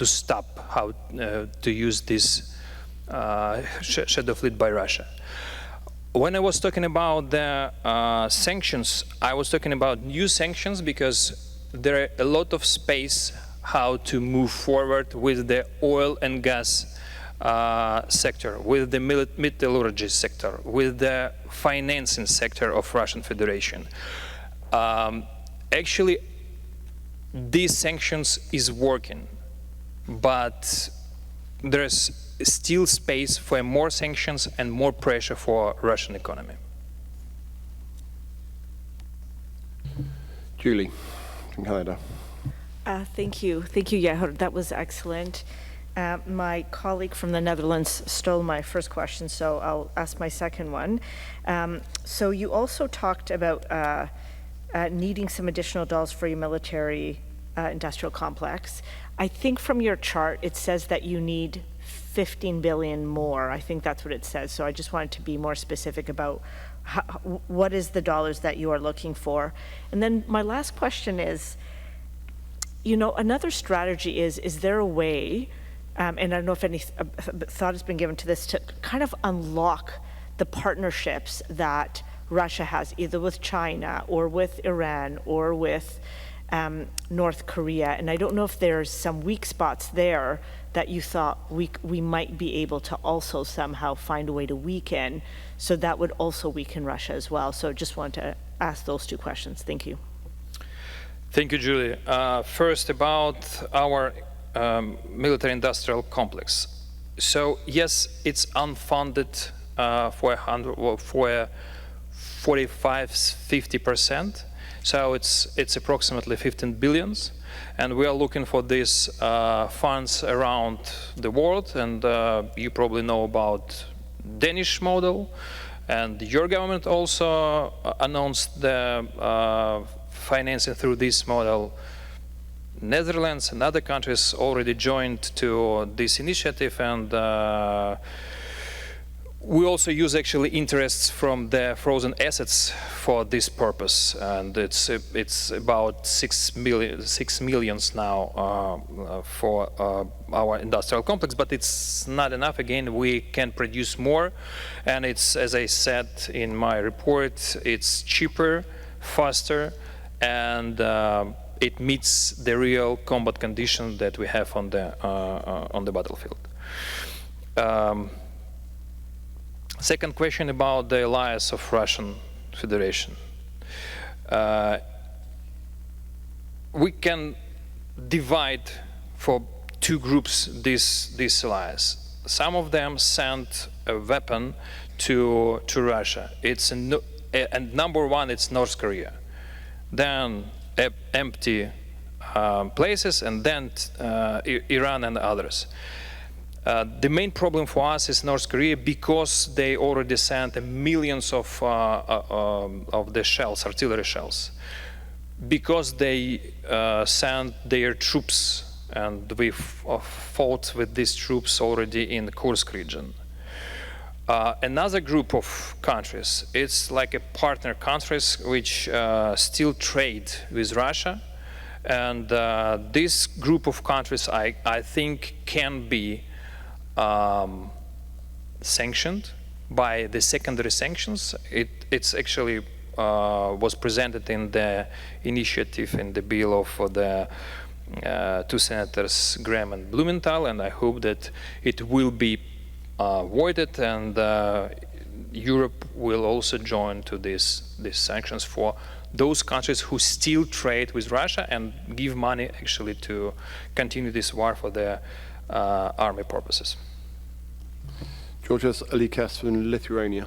stop, how to use this shadow fleet by Russia. When I was talking about the sanctions, I was talking about new sanctions because there are a lot of space how to move forward with the oil and gas sector, with the metallurgy sector, with the financing sector of Russian Federation. Actually, these sanctions is working, but there's still space for more sanctions and more pressure for Russian economy. Julie from Canada. Thank you, Yehor. That was excellent. My colleague from the Netherlands stole my first question, so I'll ask my second one. So you also talked about needing some additional dollars for your military industrial complex. I think from your chart, it says that you need 15 billion more. I think that's what it says. So I just wanted to be more specific about what is the dollars that you are looking for. And then my last question is, you know, another strategy is there a way, and I don't know if any thought has been given to this, to kind of unlock the partnerships that Russia has, either with China or with Iran or with North Korea. And I don't know if there's some weak spots there that you thought we might be able to also somehow find a way to weaken, so that would also weaken Russia as well. So just wanted to ask those two questions. Thank you. Thank you, Julie. First, about our military industrial complex. So yes, it's unfunded for 45–50%. So it's approximately 15 billions, and we are looking for these funds around the world. And you probably know about Danish model, and your government also announced the financing through this model. Netherlands and other countries already joined to this initiative, and We also use actually interests from the frozen assets for this purpose, and it's about 6 million now for our industrial complex, but it's not enough. Again, we can produce more, and it's, as I said in my report, it's cheaper, faster, and it meets the real combat condition that we have on the battlefield. Second question about the alliance of Russian Federation. We can divide for two groups this alliance. Some of them sent a weapon to Russia. It's and number one, it's North Korea. Then empty places, and then Iran and others. The main problem for us is North Korea, because they already sent millions of the shells, artillery shells, because they sent their troops, and we fought with these troops already in the Kursk region. Another group of countries, it's like a partner countries which still trade with Russia, and this group of countries I think can be sanctioned by the secondary sanctions. It's actually was presented in the initiative in the bill of the two senators Graham and Blumenthal, and I hope that it will be voided, and Europe will also join to these sanctions for those countries who still trade with Russia and give money actually to continue this war for their army purposes. Georgios Alikas from Lithuania.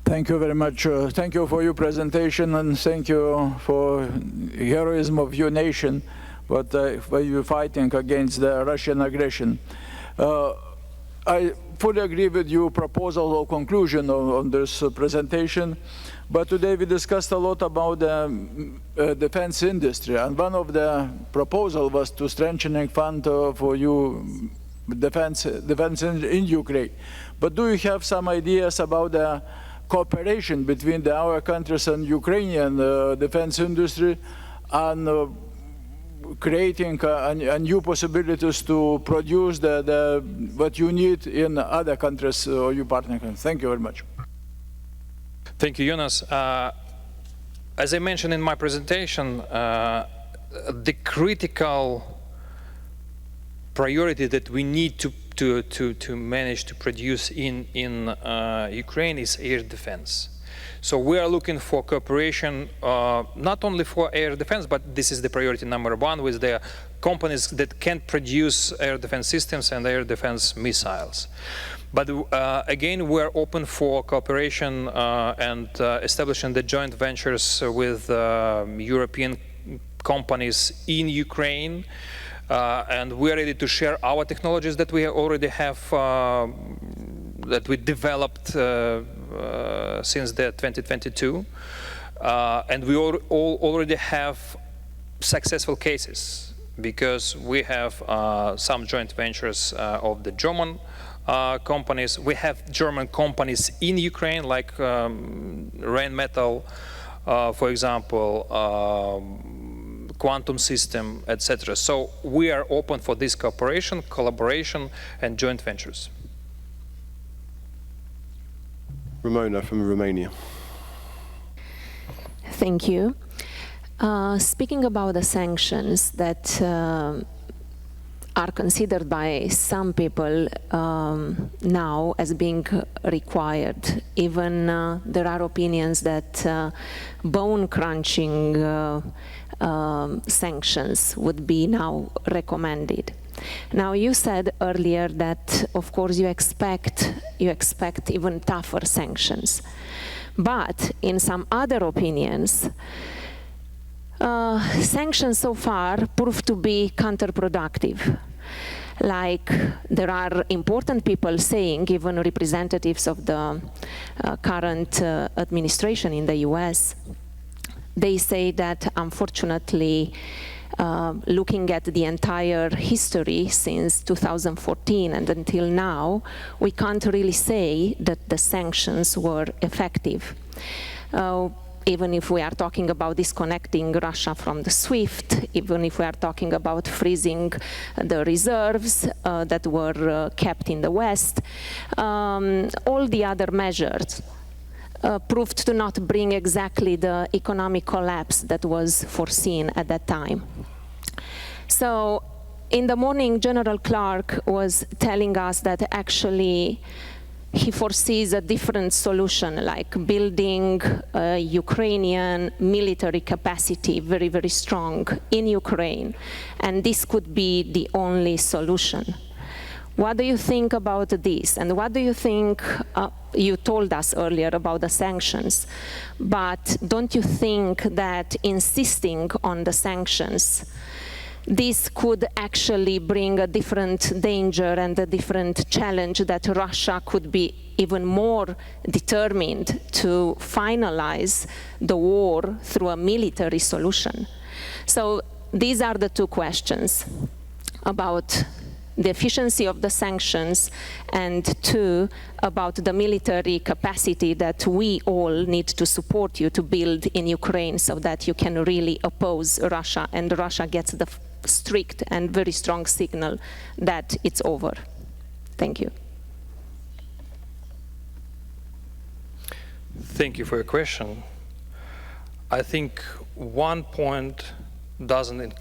Thank you very much. Thank you for your presentation, and thank you for heroism of your nation, but for you fighting against the Russian aggression. I fully agree with your proposal or conclusion on this presentation, but today we discussed a lot about the defense industry, and one of the proposals was to strengthening fund for you defense in Ukraine. But do you have some ideas about the cooperation between our countries and Ukrainian defense industry, and creating new possibilities to produce what you need in other countries or your partner countries? Thank you very much. Thank you, Jonas. As I mentioned in my presentation, the critical priority that we need to manage to produce in Ukraine is air defense. So we are looking for cooperation not only for air defense, but this is the priority number one, with the companies that can produce air defense systems and air defense missiles. But again, we're open for cooperation and establishing the joint ventures with European companies in Ukraine. And we're ready to share our technologies that we already have, that we developed since the 2022. And we already have successful cases, because we have some joint ventures of the German companies. We have German companies in Ukraine, like Rheinmetall, for example, Quantum System, etc. So we are open for this cooperation, collaboration, and joint ventures. Ramona from Romania. Thank you. Speaking about the sanctions that are considered by some people now as being required, even there are opinions that bone-crunching sanctions would be now recommended. Now, you said earlier that, of course, you expect even tougher sanctions. But in some other opinions, sanctions so far prove to be counterproductive. Like, there are important people saying, even representatives of the current administration in the US, they say that, unfortunately, looking at the entire history since 2014 and until now, we can't really say that the sanctions were effective. Even if we are talking about disconnecting Russia from the SWIFT, even if we are talking about freezing the reserves that were kept in the West, all the other measures proved to not bring exactly the economic collapse that was foreseen at that time. So in the morning, General Clark was telling us that actually he foresees a different solution, like building a Ukrainian military capacity very, very strong in Ukraine. And this could be the only solution. What do you think about this? And what do you think, you told us earlier about the sanctions, but don't you think that insisting on the sanctions, this could actually bring a different danger and a different challenge, that Russia could be even more determined to finalize the war through a military solution? So these are the two questions about the efficiency of the sanctions, and two, about the military capacity that we all need to support you to build in Ukraine so that you can really oppose Russia and Russia gets the strict and very strong signal that it's over. Thank you. Thank you for your question. I think one point doesn't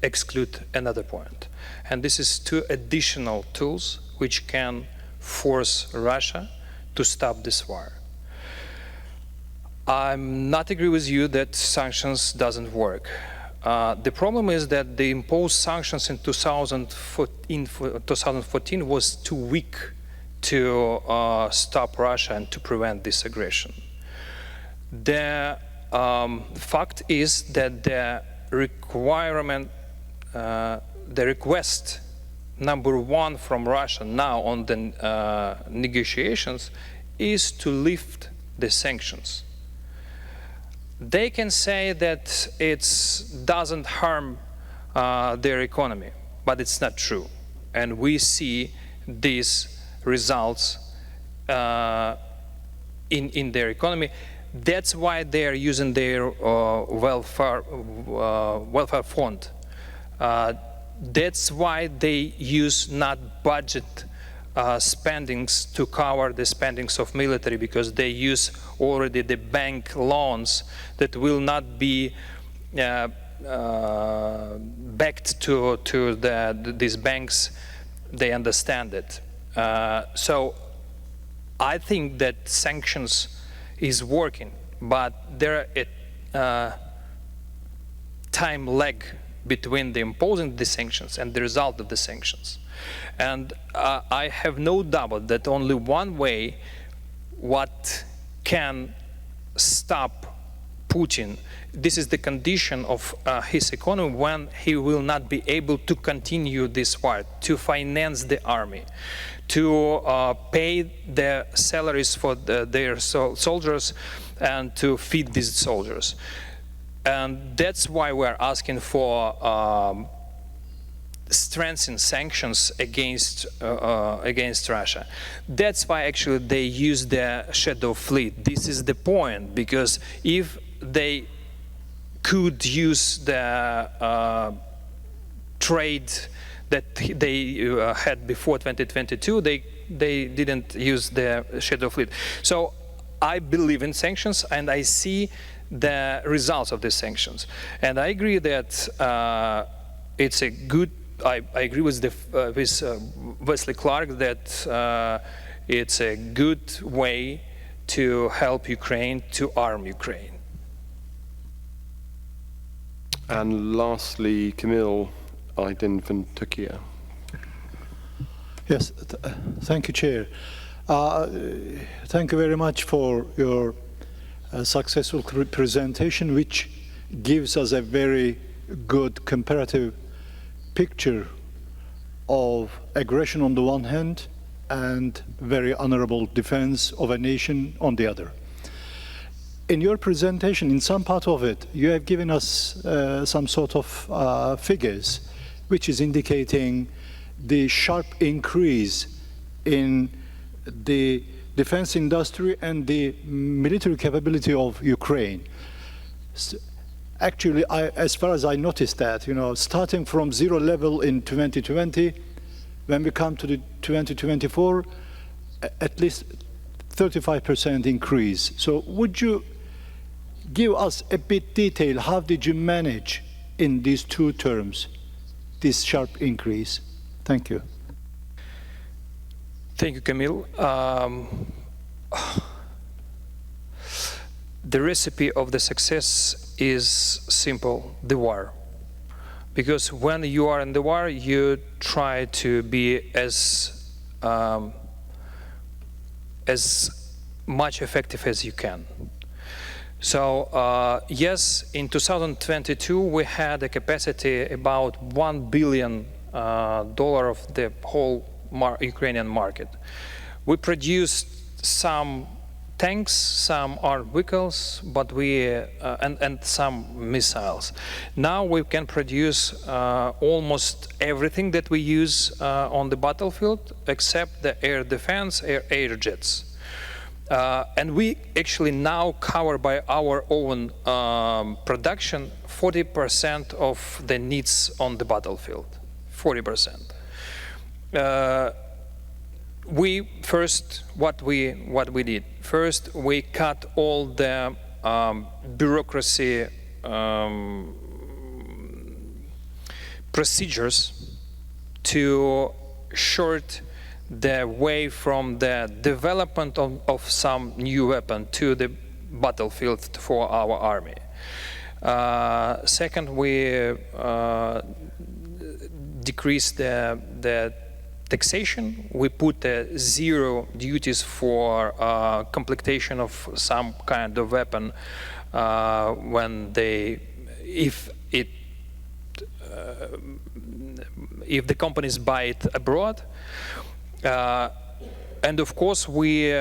exclude another point. And this is two additional tools which can force Russia to stop this war. I'm not agree with you that sanctions doesn't work. The problem is that the imposed sanctions in 2014 was too weak to stop Russia and to prevent this aggression. The fact is that the request number one from Russia now on the negotiations is to lift the sanctions. They can say that it doesn't harm their economy, but it's not true. And we see these results in their economy. That's why they are using their welfare fund. That's why they use not budget spendings to cover the spendings of military, because they use already the bank loans that will not be backed to these banks. They understand it. So I think that sanctions is working, but there is a time lag between the imposing the sanctions and the result of the sanctions. And I have no doubt that only one way what can stop Putin, this is the condition of his economy, when he will not be able to continue this war, to finance the army, to pay the salaries for their soldiers and to feed these soldiers. And that's why we're asking for strengthen sanctions against Russia. That's why actually they use the shadow fleet. This is the point, because if they could use the trade that they had before 2022, they didn't use the shadow fleet. So I believe in sanctions, and I see the results of these sanctions. And I agree that it's a good. I agree with Wesley Clark that it's a good way to help Ukraine, to arm Ukraine. And lastly, Camille Aydin from Turkey. Yes, thank you, Chair. Thank you very much for your successful presentation, which gives us a very good comparative picture of aggression on the one hand and very honorable defense of a nation on the other. in your presentation, in some part of it, you have given us some sort of figures, which is indicating the sharp increase in the defense industry and the military capability of Ukraine. Actually, as far as I noticed that, starting from zero level in 2020, when we come to the 2024, at least 35% increase. So would you give us a bit detail, how did you manage in these two terms, this sharp increase? Thank you. Thank you, Camille. The recipe of the success is simple, the war. Because when you are in the war, you try to be as much effective as you can. So yes, in 2022 we had a capacity about $1 billion of the whole Ukrainian market. We produced some tanks, some armed vehicles, but and some missiles. Now we can produce almost everything that we use on the battlefield, except the air defense, air jets. And we actually now cover by our own production 40% of the needs on the battlefield. 40%. What we did first, we cut all the bureaucracy procedures to short the way from the development of some new weapon to the battlefield for our army. Second, we decreased the taxation. We put zero duties for completion of some kind of weapon when if the companies buy it abroad. And of course, we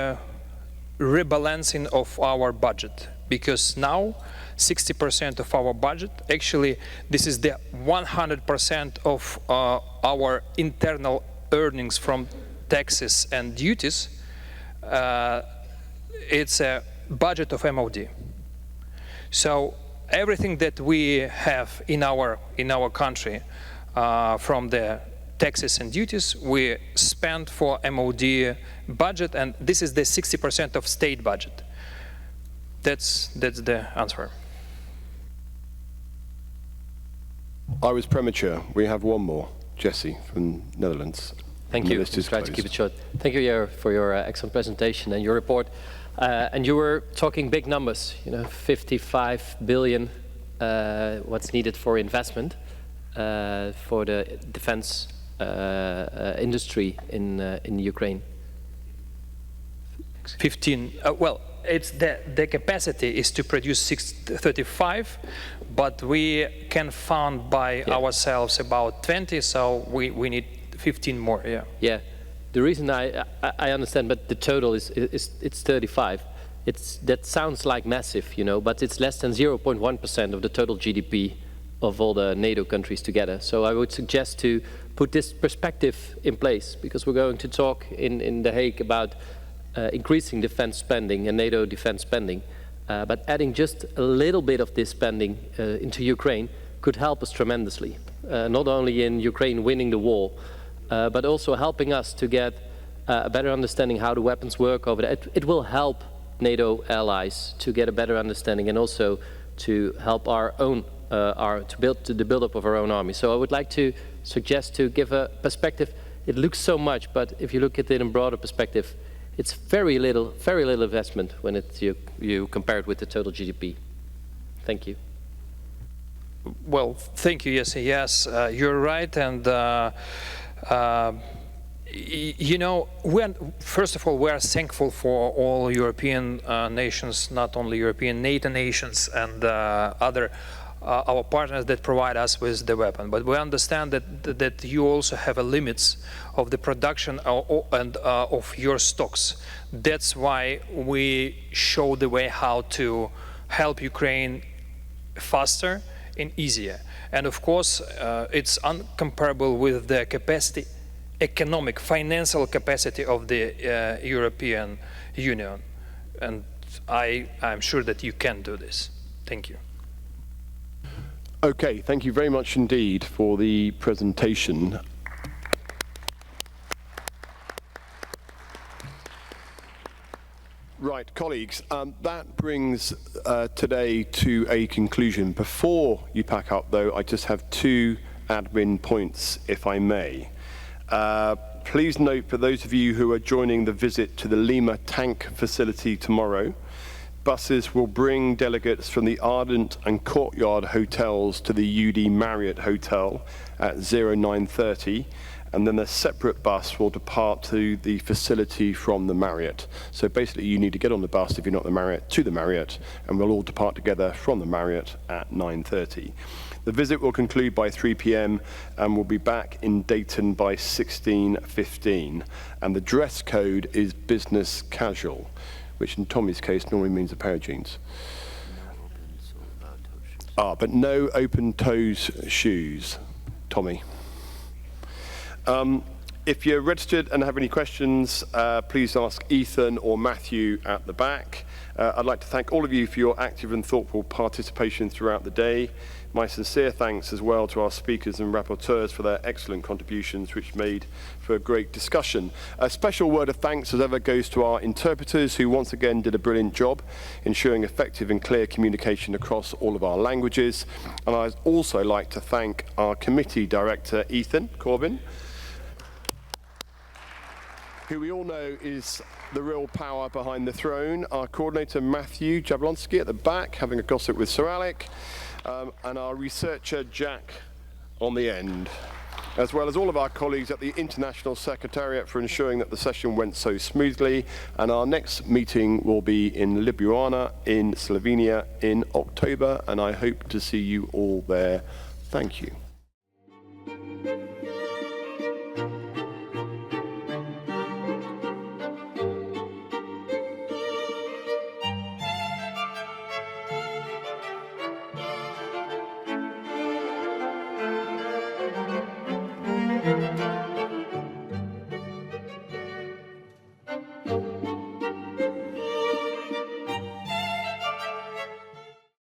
rebalancing of our budget, because now 60% of our budget, actually this is the 100% of our internal earnings from taxes and duties. It's a budget of MOD. So everything that we have in our country from the taxes and duties, we spend for MOD budget, and this is the 60% of state budget. That's the answer. I was premature. We have one more. Jesse from Netherlands. Thank you. I'll try to keep it short. Thank you, Yair, for your excellent presentation and your report. And you were talking big numbers, 55 billion, what's needed for investment for the defense industry in Ukraine. 15. Well, it's the capacity is to produce 35, but we can fund by ourselves about 20, so we need 15 more. Yeah. Yeah. The reason I understand, but the total is it's 35. That sounds like massive, but it's less than 0.1% of the total GDP of all the NATO countries together. So I would suggest to put this perspective in place, because we're going to talk in The Hague about increasing defense spending and NATO defense spending. But adding just a little bit of this spending into Ukraine could help us tremendously, not only in Ukraine winning the war, but also helping us to get a better understanding how the weapons work over there. It will help NATO allies to get a better understanding, and also to help our own the build-up of our own army. So I would like to suggest to give a perspective. It looks so much, but if you look at it in a broader perspective, it's very little investment when you compare it with the total GDP. Thank you. Well, thank you. Yes, you're right, and first of all, we are thankful for all European nations, not only European NATO nations and other our partners that provide us with the weapon. But we understand that you also have a limits of the production and of your stocks. That's why we show the way how to help Ukraine faster and easier. And of course, it's uncomparable with the capacity, economic, financial capacity of the European Union. And I'm sure that you can do this. Thank you. Okay, thank you very much indeed for the presentation. Right, colleagues, that brings today to a conclusion. Before you pack up, though, I just have two admin points, if I may. Please note, for those of you who are joining the visit to the Lima tank facility tomorrow, buses will bring delegates from the Ardent and Courtyard hotels to the UD Marriott Hotel at 09:30. And then a separate bus will depart to the facility from the Marriott. So basically you need to get on the bus, if you're not the Marriott, to the Marriott, and we'll all depart together from the Marriott at 9:30. The visit will conclude by 3 p.m. and we'll be back in Dayton by 16:15. And the dress code is business casual, which in Tommy's case normally means a pair of jeans. But no open-toes shoes, Tommy. If you're registered and have any questions, please ask Ethan or Matthew at the back. I'd like to thank all of you for your active and thoughtful participation throughout the day. My sincere thanks as well to our speakers and rapporteurs for their excellent contributions, which made for a great discussion. A special word of thanks as ever goes to our interpreters, who once again did a brilliant job ensuring effective and clear communication across all of our languages. And I'd also like to thank our committee director, Ethan Corbyn, who we all know is the real power behind the throne, our coordinator Matthew Jablonski at the back, having a gossip with Sir Alec, and our researcher Jack on the end, as well as all of our colleagues at the International Secretariat for ensuring that the session went so smoothly. And our next meeting will be in Ljubljana in Slovenia in October, and I hope to see you all there. Thank you. Thank you.